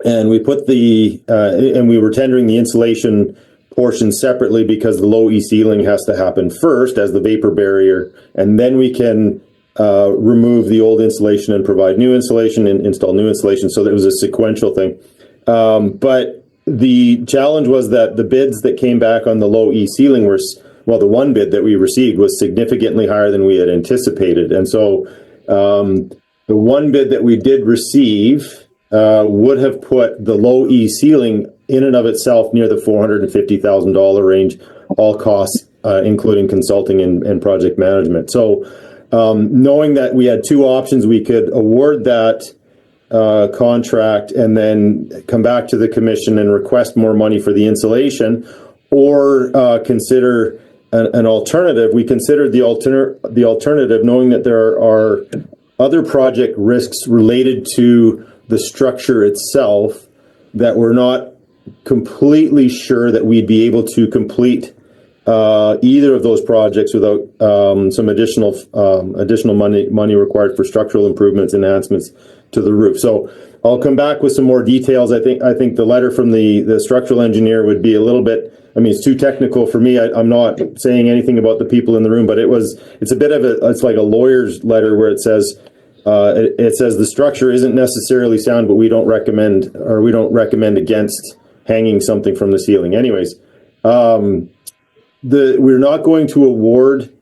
And we put and we were tendering the insulation portion separately because the low E ceiling has to happen first as the vapor barrier, and then we can remove the old insulation and provide new insulation and install new insulation. So that was a sequential thing. But the challenge was that the bids that came back on the low E ceiling were, well, the one bid that we received was significantly higher than we had anticipated. And so the one bid that we did receive would have put the low E ceiling in and of itself near the $450,000 range, all costs, including consulting and project management. So knowing that we had two options, we could award that contract and then come back to the commission and request more money for the insulation, or consider an alternative. We considered the alternative, knowing that there are other project risks related to the structure itself that we're not completely sure that we'd be able to complete either of those projects without some additional money required for structural improvements, enhancements to the roof. So I'll come back with some more details. I think the letter from the structural engineer would be a little bit, I mean, it's too technical for me. I'm not saying anything about the people in the room, but it's a bit of it's like a lawyer's letter where it says the structure isn't necessarily sound, but we don't recommend against hanging something from the ceiling. Anyways, we're not going to award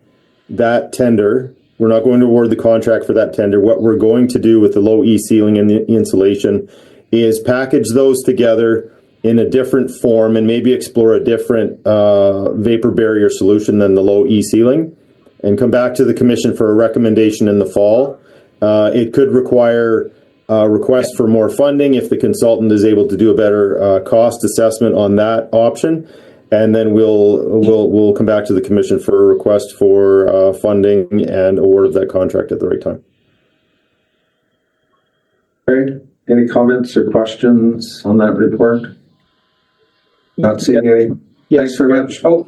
that tender. We're not going to award the contract for that tender. What we're going to do with the low E ceiling and the insulation is package those together in a different form and maybe explore a different vapor barrier solution than the low E ceiling. and come back to the commission for a recommendation in the fall. It could require a request for more funding if the consultant is able to do a better cost assessment on that option. And then we'll come back to the commission for a request for funding and award of that contract at the right time.
Great. Any comments or questions on that report? Not seeing any. Thanks very much. Oh,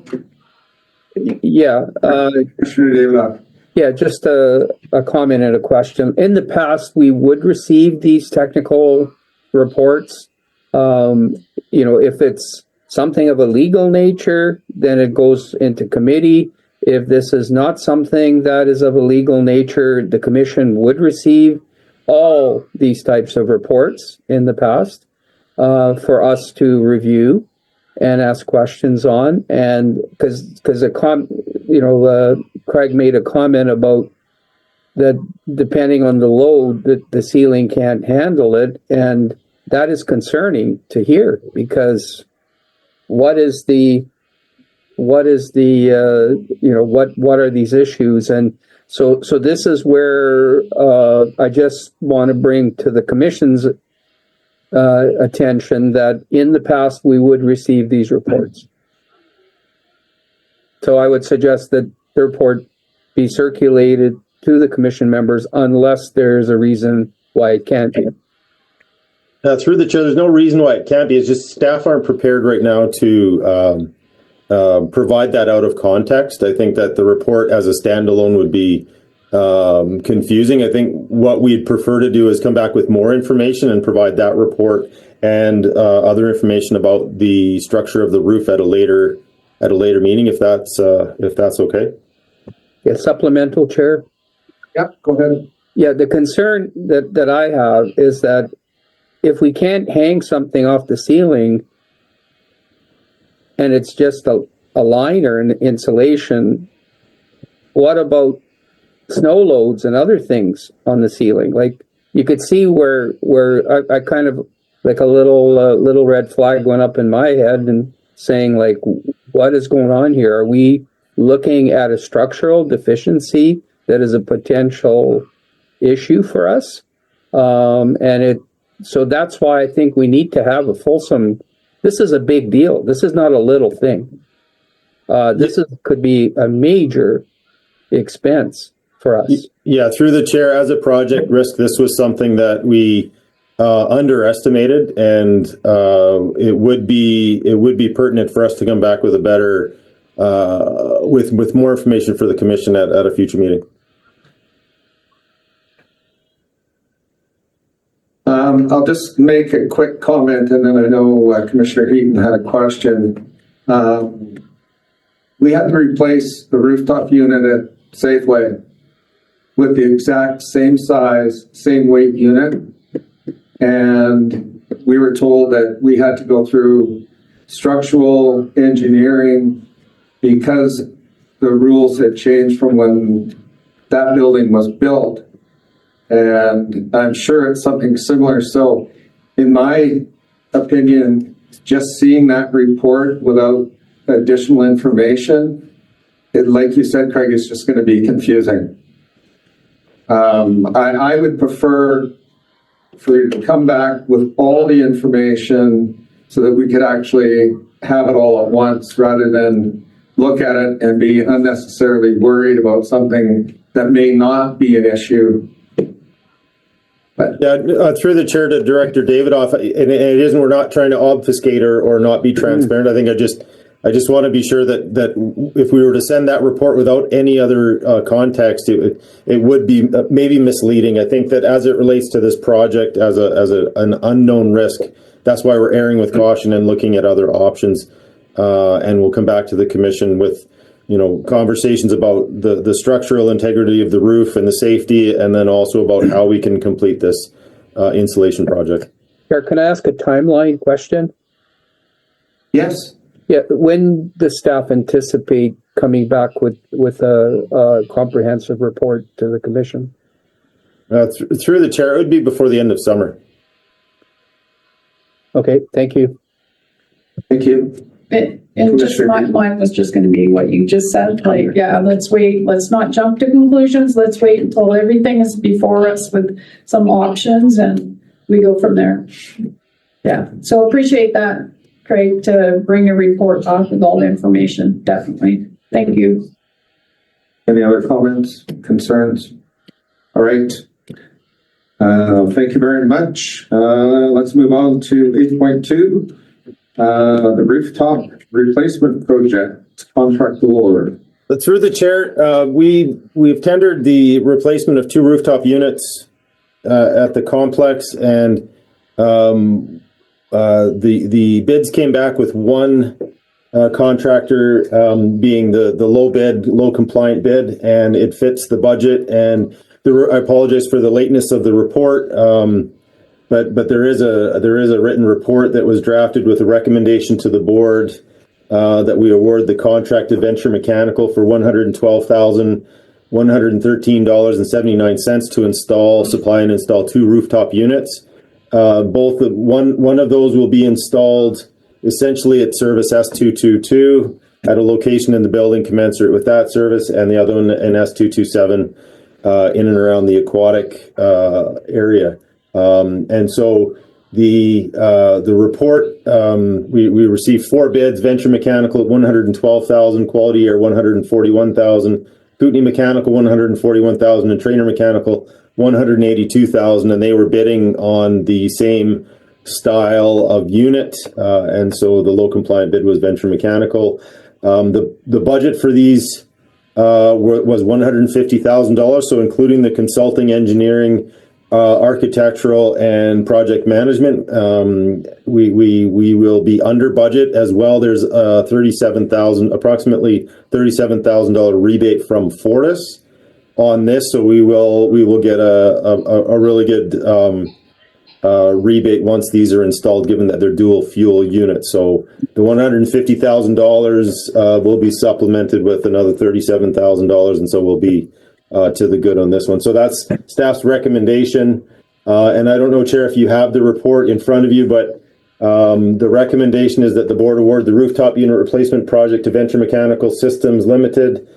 Yeah,
Commissioner David.
yeah, just a comment and a question. In the past, we would receive these technical reports. If it's something of a legal nature, then it goes into committee. If this is not something that is of a legal nature, the commission would receive all these types of reports in the past for us to review and ask questions on. And because Craig made a comment about that depending on the load, that the ceiling can't handle it, and that is concerning to hear, because what are these issues? And so this is where I just want to bring to the commission's attention that in the past we would receive these reports. So I would suggest that the report be circulated to the commission members unless there's a reason why it can't be.
Through the chair, there's no reason why it can't be. It's just staff aren't prepared right now to provide that out of context. I think that the report as a standalone would be confusing. I think what we'd prefer to do is come back with more information and provide that report and other information about the structure of the roof at a later meeting, if that's okay.
Yeah, supplemental, Chair.
Yep, go ahead.
Yeah, the concern that I have is that if we can't hang something off the ceiling and it's just a liner and insulation, what about snow loads and other things on the ceiling? Like, you could see where I kind of, like, a little red flag went up in my head and saying, like, what is going on here? Are we looking at a structural deficiency that is a potential issue for us? So that's why I think we need to have a fulsome, this is a big deal. This is not a little thing. Could be a major expense for us.
Yeah, through the chair, as a project risk, this was something that we underestimated, and it would be pertinent for us to come back with a better, with more information for the commission at a future meeting.
I'll just make a quick comment, and then I know Commissioner Heaton had a question. We had to replace the rooftop unit at Safeway with the exact same size, same weight unit. And we were told that we had to go through structural engineering because the rules had changed from when that building was built. And I'm sure it's something similar. So in my opinion, just seeing that report without additional information, like you said, Craig, it's just going to be confusing. I would prefer for you to come back with all the information so that we could actually have it all at once rather than look at it and be unnecessarily worried about something that may not be an issue.
Yeah, through the chair to Director Davidoff, and it isn't, we're not trying to obfuscate or not be transparent. I think I just want to be sure that if we were to send that report without any other context, it would be maybe misleading. I think that as it relates to this project as an unknown risk, that's why we're erring with caution and looking at other options. And we'll come back to the commission with, conversations about the structural integrity of the roof and the safety, and then also about how we can complete this insulation project.
Chair, can I ask a timeline question?
Yes.
Yeah, when does staff anticipate coming back with a comprehensive report to the commission?
Through the chair, it would be before the end of summer.
Okay, thank you.
Thank you.
And just mine was just gonna be what you just said, like, yeah, let's wait, let's not jump to conclusions, let's wait until everything is before us with some options and we go from there. Yeah, so appreciate that, Craig, to bring a report off with all the information, definitely. Thank you.
Any other comments, concerns? All right. Thank you very much. Let's move on to 8.2. The rooftop replacement project contract award.
Through the chair, we've tendered the replacement of 2 rooftop units at the complex, and the bids came back with one contractor being the low compliant bid, and it fits the budget. And I apologize for the lateness of the report, but there is a written report that was drafted with a recommendation to the board that we award the contract to Venture Mechanical for $112,113.79 to supply and install 2 rooftop units. One of those will be installed essentially at service S222 at a location in the building commensurate with that service, and the other one in S227 in and around the aquatic area. And so the report, we received 4 bids: Venture Mechanical at $112,000, Quality Air $141,000, Kootenai Mechanical $141,000, and Trainer Mechanical $182,000, and they were bidding on the same style of unit, and so the low compliant bid was Venture Mechanical. The budget for these was $150,000, so including the consulting, engineering, architectural, and project management, we will be under budget as well. There's approximately $37,000 rebate from Fortis on this, so we will get a really good rebate once these are installed, given that they're dual fuel units. So the $150,000 will be supplemented with another $37,000, and so we'll be to the good on this one. So that's staff's recommendation. And I don't know, Chair, if you have the report in front of you, but the recommendation is that the board award the rooftop unit replacement project to Venture Mechanical Systems Limited,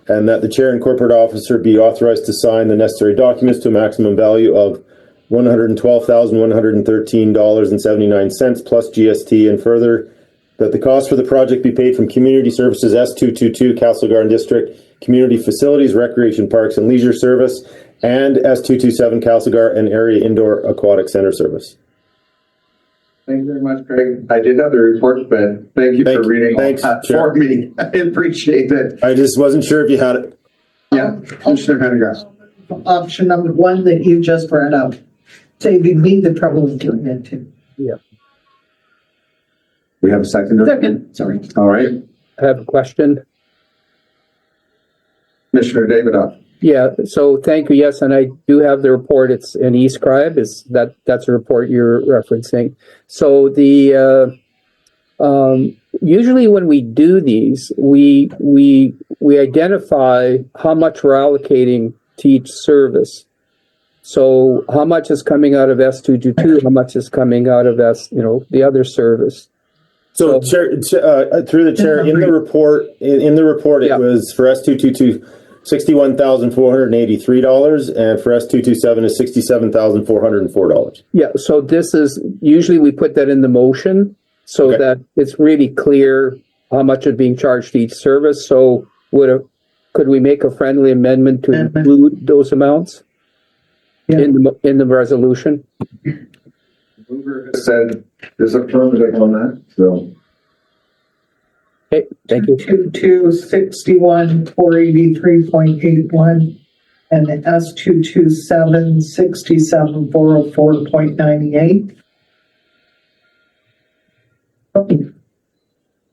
and that the chair and corporate officer be authorized to sign the necessary documents to a maximum value of $112,113.79 plus GST, and further that the cost for the project be paid from Community Services S222 Castlegar District Community Facilities, Recreation Parks and Leisure Service, and S227 Castlegar and Area Indoor Aquatic Center Service.
Thank you very much, Craig. I did have the report, but thank you for reading all that for me. I appreciate it.
I just wasn't sure if you had it.
Yeah, Commissioner Pendergrass.
Option number 1 that you just read out, saving me the trouble of doing it too.
Yeah.
We have a second.
Second, sorry.
All right.
I have a question.
Commissioner Davidoff.
Yeah, so thank you. Yes, and I do have the report. It's an e-scribe. That's a report you're referencing. So the usually when we do these, we identify how much we're allocating to each service. So how much is coming out of S222? How much is coming out of the other service?
So, Chair, through the chair, in the report, it was for S222 $61,483, and for S227 is $67,404.
Yeah, so this is usually we put that in the motion so that it's really clear how much is being charged to each service. So could we make a friendly amendment to include those amounts in the resolution?
Mover has said there's a project on that, so.
Okay, thank you.
261,483.81 and the S227 67,404.98.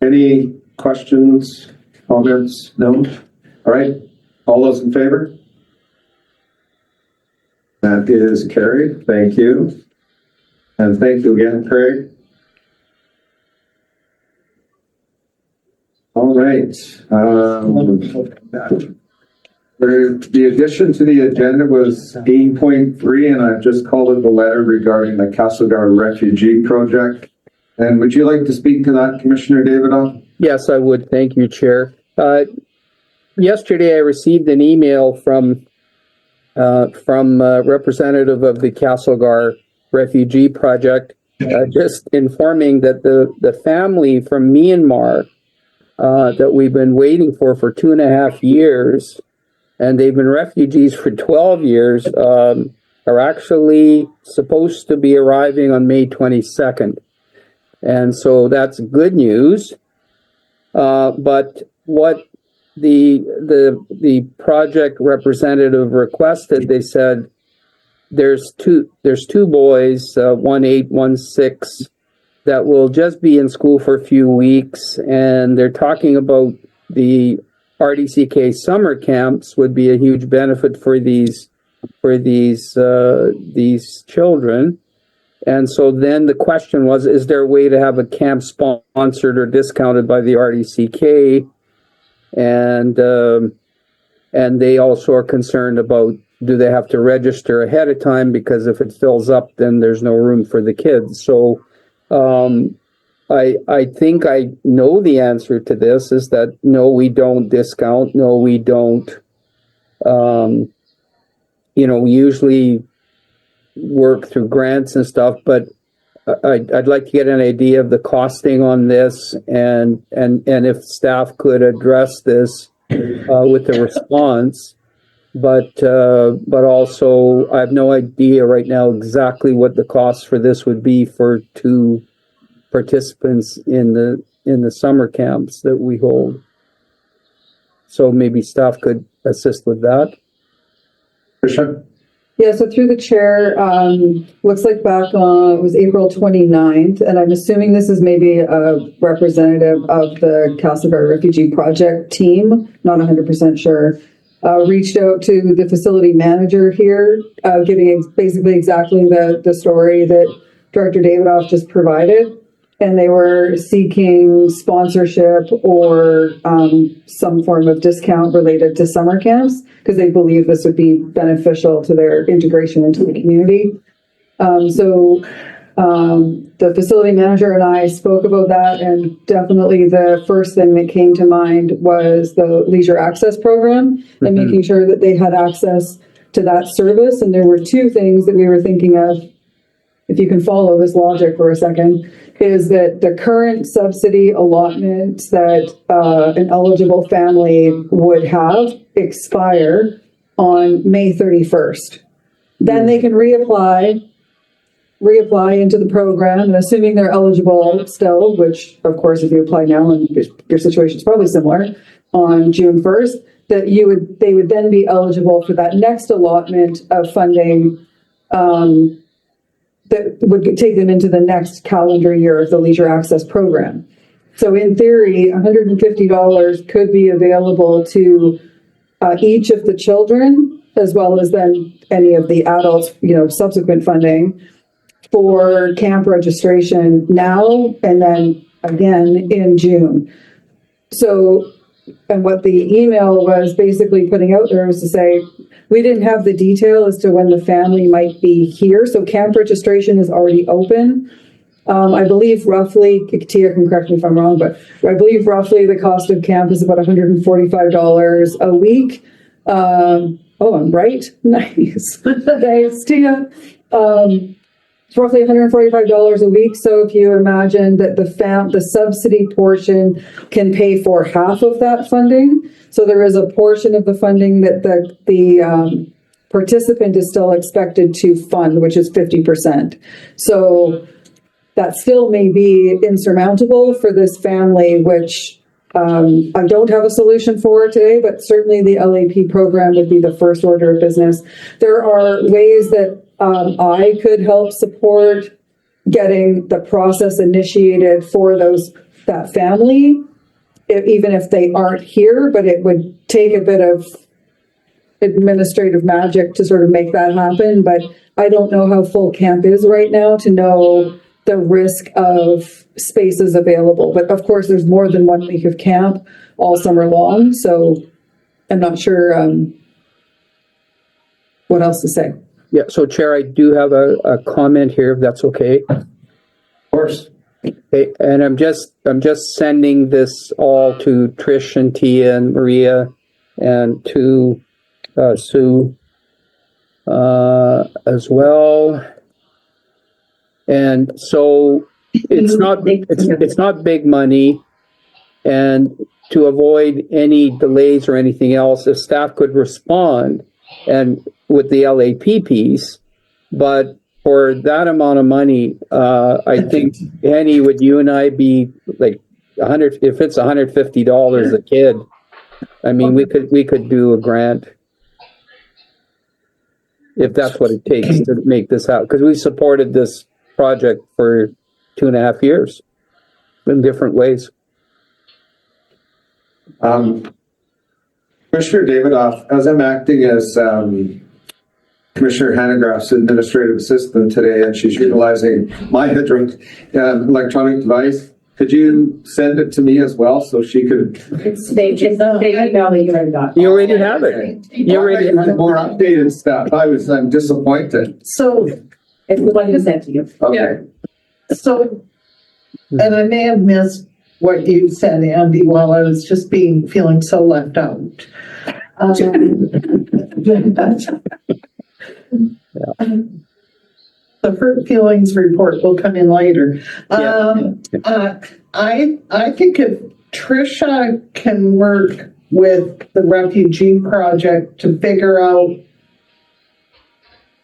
Any questions, comments? No? All right. All those in favor? That is carried. Thank you. And thank you again, Craig. All right. The addition to the agenda was 8.3, and I've just called it the letter regarding the Castlegar refugee project. And would you like to speak to that, Commissioner Davidoff?
Yes, I would. Thank you, Chair. Yesterday, I received an email from a representative of the Castlegar Refugee Project, just informing that the family from Myanmar that we've been waiting for 2.5 years, and they've been refugees for 12 years, are actually supposed to be arriving on May 22nd. And so that's good news. But what the project representative requested, they said there's two boys, 1 8, 1 6, that will just be in school for a few weeks, and they're talking about the RDCK summer camps would be a huge benefit for these children. And so then the question was, is there a way to have a camp sponsored or discounted by the RDCK? And they also are concerned about, do they have to register ahead of time? Because if it fills up, then there's no room for the kids. So I think I know the answer to this is that no, we don't discount. No, we don't, we usually work through grants and stuff, but I'd like to get an idea of the costing on this, and if staff could address this with the response. But also, I have no idea right now exactly what the cost for this would be for 2 participants in the summer camps that we hold. So maybe staff could assist with that.
Tricia?
Yeah, so through the chair, looks like back on, it was April 29th, and I'm assuming this is maybe a representative of the Castlegar Refugee Project team, not 100% sure, reached out to the facility manager here, giving basically exactly the story that Director Davidoff just provided. And they were seeking sponsorship or some form of discount related to summer camps, because they believe this would be beneficial to their integration into the community. So the facility manager and I spoke about that, and definitely the first thing that came to mind was the leisure access program and making sure that they had access to that service. And there were 2 things that we were thinking of, if you can follow this logic for a second, is that the current subsidy allotment that an eligible family would have expire on May 31st. Then they can reapply into the program, and assuming they're eligible still, which of course if you apply now and your situation is probably similar, on June 1st, that they would then be eligible for that next allotment of funding that would take them into the next calendar year of the leisure access program. So in theory, $150 could be available to each of the children, as well as then any of the adults, subsequent funding for camp registration now and then again in June. So, and what the email was basically putting out there was to say, we didn't have the detail as to when the family might be here. So camp registration is already open. I believe roughly, Tia can correct me if I'm wrong, but I believe roughly the cost of camp is about $145 a week. Oh, I'm right. Nice. Thanks, Tia. It's roughly $145 a week. So if you imagine that the subsidy portion can pay for half of that funding. So there is a portion of the funding that the participant is still expected to fund, which is 50%. So that still may be insurmountable for this family, which I don't have a solution for today, but certainly the LAP program would be the first order of business. There are ways that I could help support getting the process initiated for that family, even if they aren't here, but it would take a bit of administrative magic to sort of make that happen. But I don't know how full camp is right now to know the risk of spaces available. But of course, there's more than 1 week of camp all summer long. So I'm not sure what else to say.
Yeah, so Chair, I do have a comment here, if that's okay.
Of course.
Okay, and I'm just sending this all to Trish and Tia and Maria and to Sue as well. And so it's not big money, and to avoid any delays or anything else, if staff could respond and with the LAP piece, but for that amount of money, I think, Annie, would you and I be like if it's $150 a kid, I mean, we could do a grant if that's what it takes to make this happen, because we supported this project for 2.5 years in different ways.
Commissioner Davidoff, as I'm acting as Commissioner Hanegraaff's administrative assistant today, and she's utilizing my electronic device, could you send it to me as well so she could?
They emailed you already got.
You already have it. You already have
More updated stuff. I'm disappointed.
So,
If we'd like to send to you.
Okay.
so, and I may have missed what you said, Andy, while I was just feeling so left out. The hurt feelings report will come in later. I think if Trisha can work with the refugee project to figure out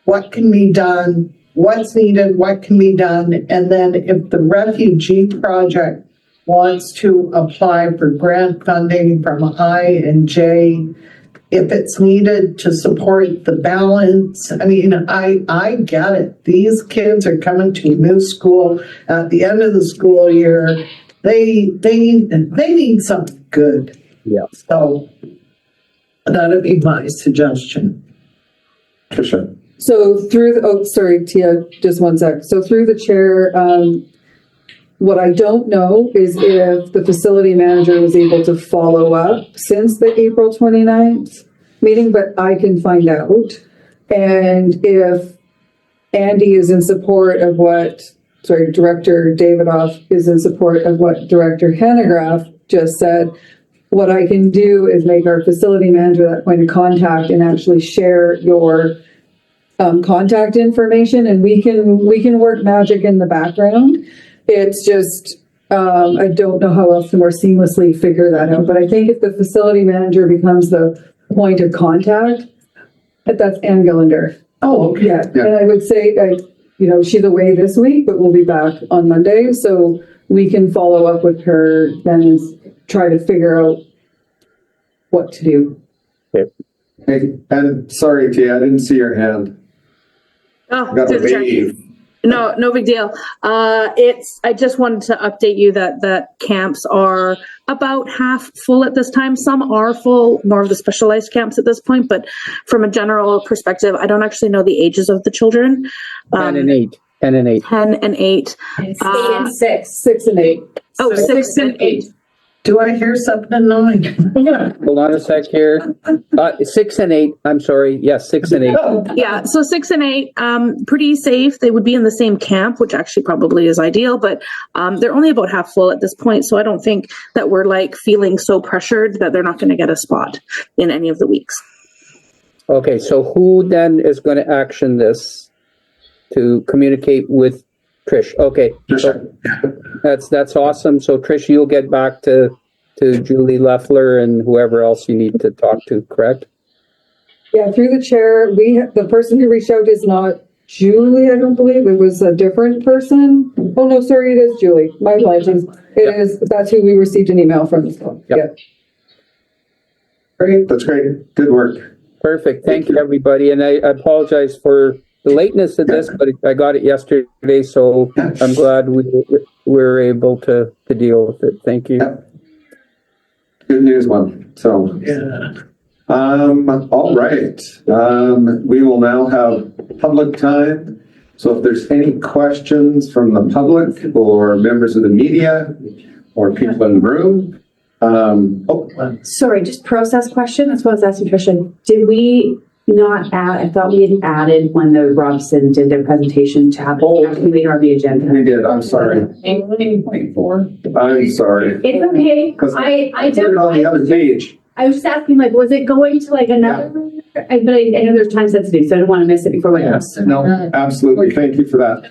what can be done, what's needed, what can be done, and then if the refugee project wants to apply for grant funding from I and J, if it's needed to support the balance. I mean, I get it. These kids are coming to a new school at the end of the school year. They need something good.
Yeah.
So that'd be my suggestion.
Tricia.
So sorry, Tia, just one sec. So through the chair, what I don't know is if the facility manager was able to follow up since the April 29th meeting, but I can find out. And if Andy is in support of Director Davidoff is in support of what Director Hanegraaff just said, what I can do is make our facility manager that point of contact and actually share your contact information, and we can work magic in the background. It's just, I don't know how else to more seamlessly figure that out. But I think if the facility manager becomes the point of contact, that's Ann Gillender.
Oh, okay.
Yeah. And I would say, she's away this week, but we'll be back on Monday. So we can follow up with her then and try to figure out what to do.
Hey, and sorry, Tia, I didn't see your hand.
Oh,
Got to
through the chair.
wave.
No big deal. I just wanted to update you that camps are about half full at this time. Some are full, more of the specialized camps at this point, but from a general perspective, I don't actually know the ages of the children.
10 and 8. 10 and 8.
10 and 8.
And 6.
6 and 8.
Oh, 6 and 8.
Do I hear something in 9?
Hold on a sec here. 6 and 8. I'm sorry. Yes, 6 and 8.
Yeah, so 6 and 8, pretty safe. They would be in the same camp, which actually probably is ideal, but they're only about half full at this point. So I don't think that we're feeling so pressured that they're not going to get a spot in any of the weeks.
Okay, so who then is going to action this to communicate with Trish? Okay, so that's awesome. So Trish, you'll get back to Julie Leffler and whoever else you need to talk to, correct?
Yeah, through the chair, the person who reached out is not Julie, I don't believe. It was a different person. Oh, no, sorry, it is Julie. My apologies. That's who we received an email from. Yeah.
Great, that's great. Good work.
Perfect. Thank you, everybody. And I apologize for the lateness of this, but I got it yesterday, so I'm glad we were able to deal with it. Thank you.
Yeah. Good news one. So,
Yeah.
all right. We will now have public time. So if there's any questions from the public or members of the media or people in the room,
Sorry, just process question as well as asking Tricia. Did we not add, I thought we had added when the Robson did their presentation to have it later on the agenda.
We did, I'm sorry.
8.4.
I'm sorry.
It's okay.
Because
I
put it on the other page.
I was just asking, like, was it going to like another? But I know there's time sensitive, so I don't want to miss it before we
Yes, no, absolutely. Thank you for that.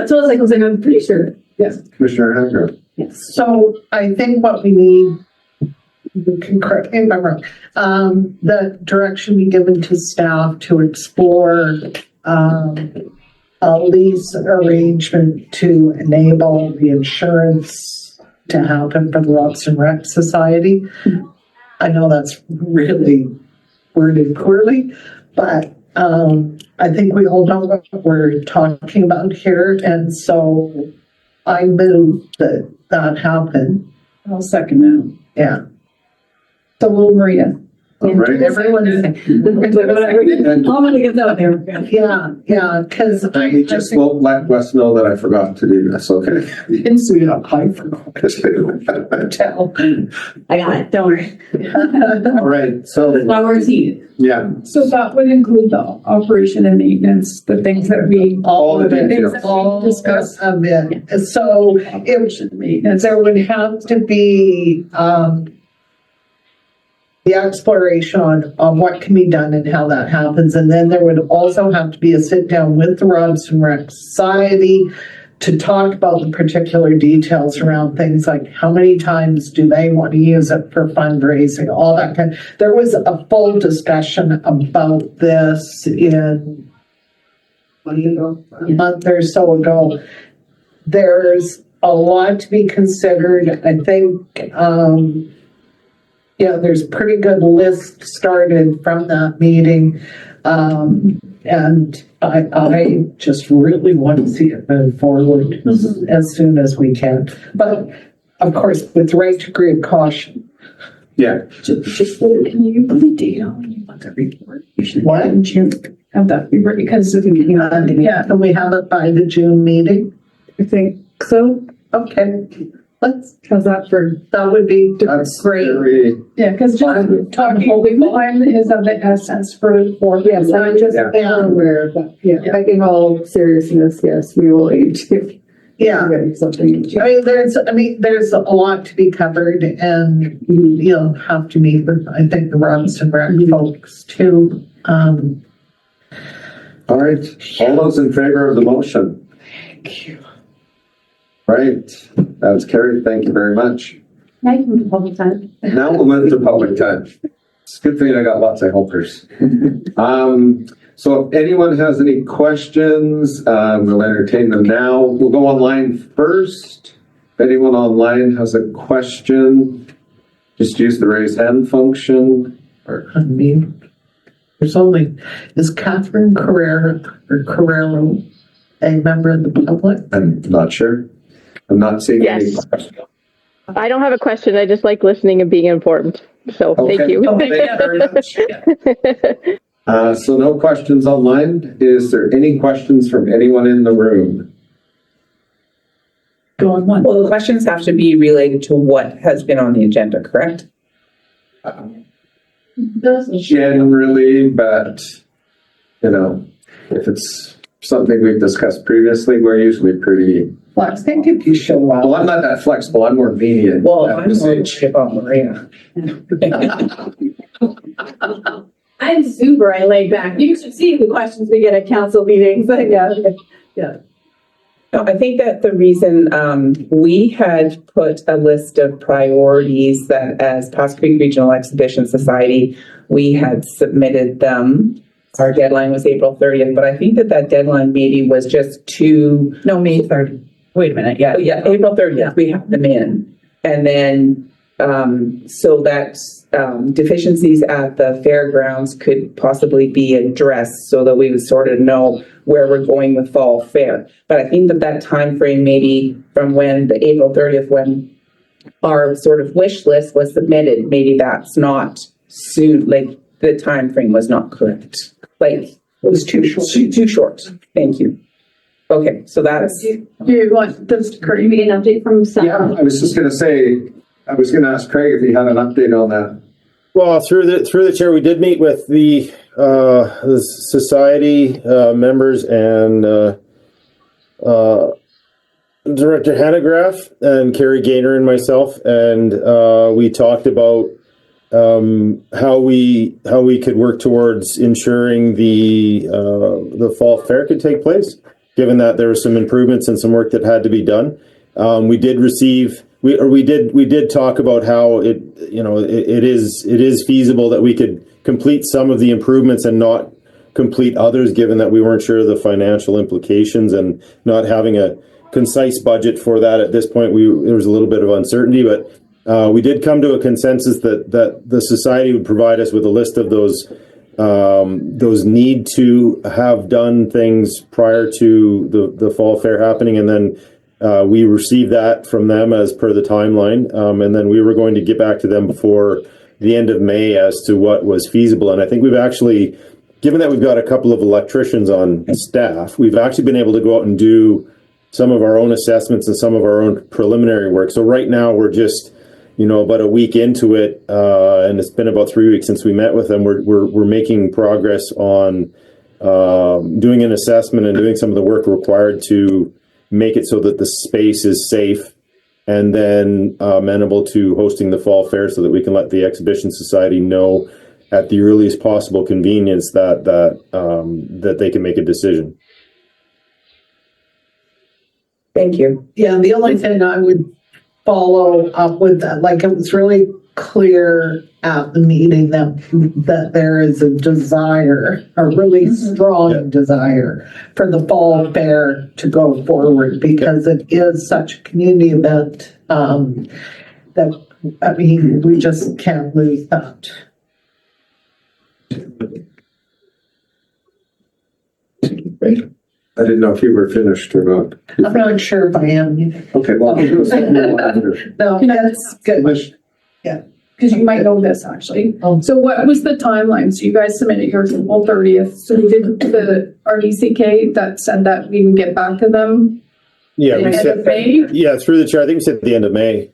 So I was like, I'm pretty sure.
Commissioner Hanger.
Yes.
So I think what we need, you can correct me if I'm wrong, the direction be given to staff to explore, a lease arrangement to enable the insurance to happen for the Robson Rec Society. I know that's really worded poorly, but, I think we all know what we're talking about here, and so I move that happen.
I'll second that.
Yeah.
So will Maria.
All right.
Everyone is,
I'm gonna get that there.
yeah, because
I just won't let Wes know that I forgot to do this, okay?
tell.
I got it. Don't worry.
All right, so,
My words heated.
yeah,
So that would include the operation and maintenance, the things that we.
all of it.
Things that we discussed.
Of it. So it,
Maintenance.
there would have to be, the exploration on what can be done and how that happens. And then there would also have to be a sit down with the Robson Rec Society to talk about the particular details around things like how many times do they want to use it for fundraising, all that kind. There was a full discussion about this in a month or so ago. There's a lot to be considered. I think, there's a pretty good list started from that meeting. And I just really want to see it move forward as soon as we can. But of course, with the right degree of caution.
Yeah,
Just can you put the date on when you want the report? You should
What?
in June. Have that be ready because of the meeting.
Yeah, and we have it by the June meeting.
I think so.
Okay,
How's that for?
that would be
that's
great.
very,
Yeah, because just talking time is of the essence for.
Yes, I'm just
Yeah.
aware of that. Yeah, I think all seriousness, yes, we will aim to.
Yeah.
Get something.
There's a lot to be covered, and you'll have to meet with, I think, the Robson Rec folks too.
all right, all those in favor of the motion?
Thank you.
Right, that's carried, thank you very much.
Now you can move all the time.
Now we'll move to public time. It's a good thing I got lots of helpers. So if anyone has any questions, we'll entertain them now. We'll go online first. If anyone online has a question, just use the raise hand function.
I mean, is Catherine Carrero a member of the public?
I'm not sure. I'm not seeing any
Yes.
questions.
I don't have a question. I just like listening and being informed. So
Okay.
thank you.
Thank you very much. So no questions online. Is there any questions from anyone in the room?
Go on one.
Well, the questions have to be related to what has been on the agenda, correct?
Generally, but, if it's something we've discussed previously, we're usually pretty,
Well, I think if you show
well,
up.
I'm not that flexible. I'm more lenient.
Well,
at
I'm
this
on
age.
about Maria.
I'm super laid back. You should see the questions we get at council meetings. Yeah.
No, I think that the reason we had put a list of priorities that as Pass Creek Regional Exhibition Society, we had submitted them. Our deadline was April 30th, but I think that deadline maybe was just too.
No, May 30. Wait a minute, yeah.
Yeah, April 30th, we have them in. And then, so that deficiencies at the fairgrounds could possibly be addressed so that we would sort of know where we're going with fall fair. But I think that time frame maybe from when the April 30th, when our sort of wish list was submitted, maybe that's not soon, like the time frame was not correct. Like, it was too short. Too short. Thank you. Okay, so that's.
Do you want this to
Could be an update from Sam?
Yeah, I was just gonna say, I was gonna ask Craig if he had an update on that.
Well, through the chair, we did meet with the society members and Director Hanegraaff and Carrie Gaynor and myself, and we talked about how we could work towards ensuring the fall fair could take place, given that there were some improvements and some work that had to be done. We did talk about how it is feasible that we could complete some of the improvements and not complete others, given that we weren't sure of the financial implications and not having a concise budget for that at this point. There was a little bit of uncertainty, but we did come to a consensus that the society would provide us with a list of those need to have done things prior to the fall fair happening, and then we received that from them as per the timeline, and then we were going to get back to them before the end of May as to what was feasible. And I think we've actually, given that we've got a couple of electricians on staff, we've actually been able to go out and do some of our own assessments and some of our own preliminary work. So right now we're just, about a week into it, and it's been about 3 weeks since we met with them. We're making progress on doing an assessment and doing some of the work required to make it so that the space is safe and then amenable to hosting the fall fair, so that we can let the Exhibition Society know at the earliest possible convenience that they can make a decision.
Thank you.
Yeah, the only thing I would follow up with that, like, it was really clear at the meeting that there is a desire, a really strong desire for the fall fair to go forward, because it is such a community event that, I mean, we just can't lose that.
I didn't know if you were finished or not.
I'm not sure if I am.
Okay, well, we'll do something a little after.
No, that's good.
Because you might know this, actually.
Oh.
So what was the timeline? So you guys submitted yours on April 30th. So we did the RDCK that said that we would get back to them.
Yeah,
at the end of May?
Yeah, through the chair. I think we said at the end of May.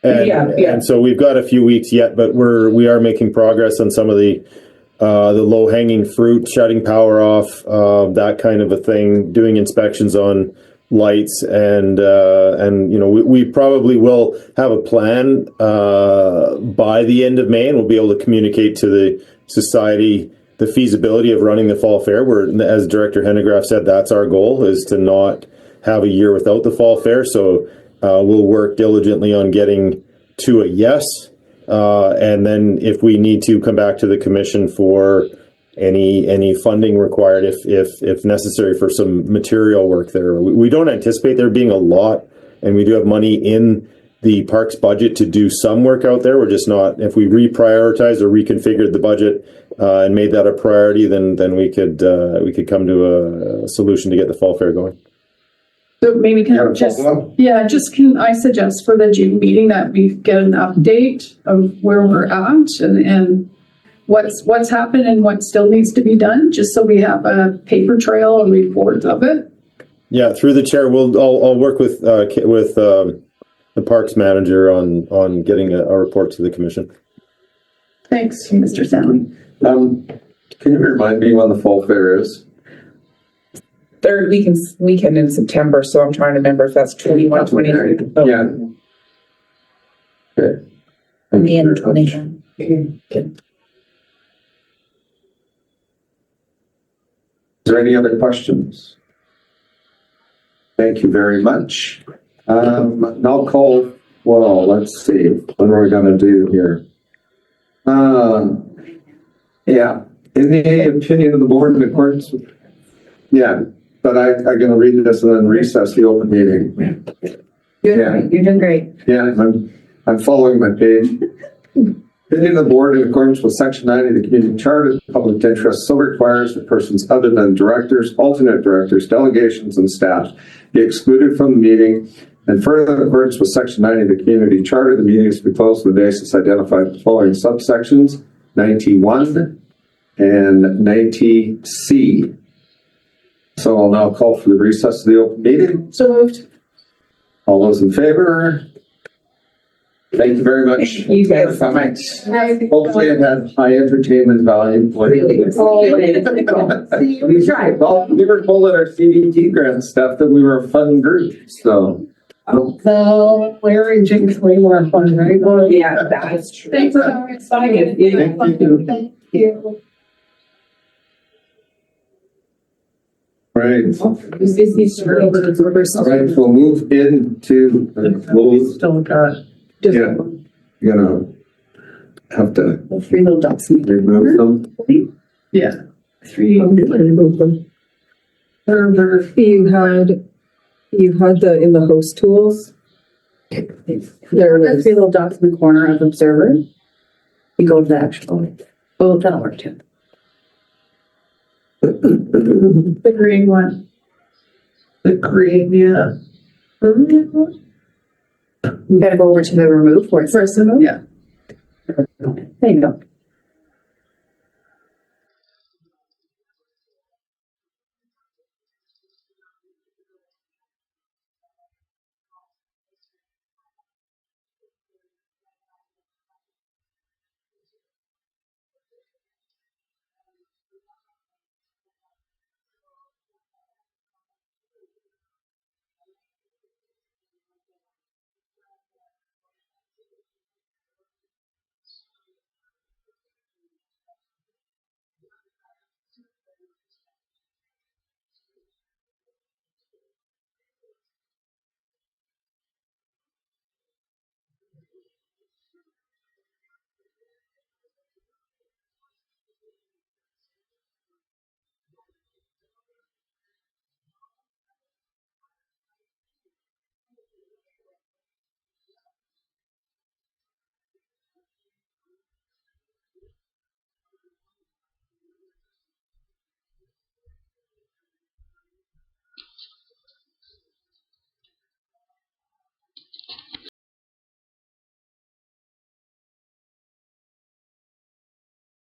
And,
Yeah.
and so we've got a few weeks yet, but we are making progress on some of the low hanging fruit, shutting power off, that kind of a thing, doing inspections on lights, and we probably will have a plan by the end of May, and we'll be able to communicate to the society the feasibility of running the fall fair. Where, as Director Hanegraaff said, that's our goal, is to not have a year without the fall fair. So we'll work diligently on getting to a yes, and then if we need to, come back to the commission for any funding required if necessary for some material work there. We don't anticipate there being a lot, and we do have money in the parks budget to do some work out there. We're just not, if we reprioritized or reconfigured the budget and made that a priority, then we could come to a solution to get the fall fair going.
So maybe can I suggest for the June meeting that we get an update of where we're at and what's happened and what still needs to be done, just so we have a paper trail, a report of it.
Yeah, through the chair, I'll work with the parks manager on getting a report to the commission.
Thanks, Mr. Stanley.
Can you remind me when the fall fair is?
Third weekend in September, so I'm trying to remember if that's 21, 22.
Yeah. Okay.
The end of 21.
Is there any other questions? Thank you very much. Now call, well, let's see, what are we gonna do here? Yeah, in the opinion of the board in accordance with, but I'm gonna read this and then recess the open meeting.
You're doing great.
Yeah, I'm following my page. Opinion of the board in accordance with section 90 of the community charter, public interest so requires that persons other than directors, alternate directors, delegations, and staff be excluded from the meeting. And further, in accordance with section 90 of the community charter, the meeting is to be closed on the basis identified in the following subsections: 91 and 90C. So I'll now call for the recess of the open meeting.
So moved.
All those in favor? Thank you very much.
You guys so much.
Hopefully it had high entertainment value.
Really.
We tried. Well, we were told at our CDT grant stuff that we were a fun group, so.
So Larry Jinx way more fun, right?
Yeah, that's true.
Thanks for coming.
Thank you.
Thank you.
Right. All right, we'll move into, we'll,
Still got.
yeah, you're gonna have to
Three little dots.
remove them.
Yeah. Three. Server.
You had the, in the host tools. There it
The
is.
three little dots in the corner of Observer. You go to the actual, oh, that'll work too.
The green one.
The green, yeah.
You gotta go over to the remove where it says remove.
Yeah.
There you go.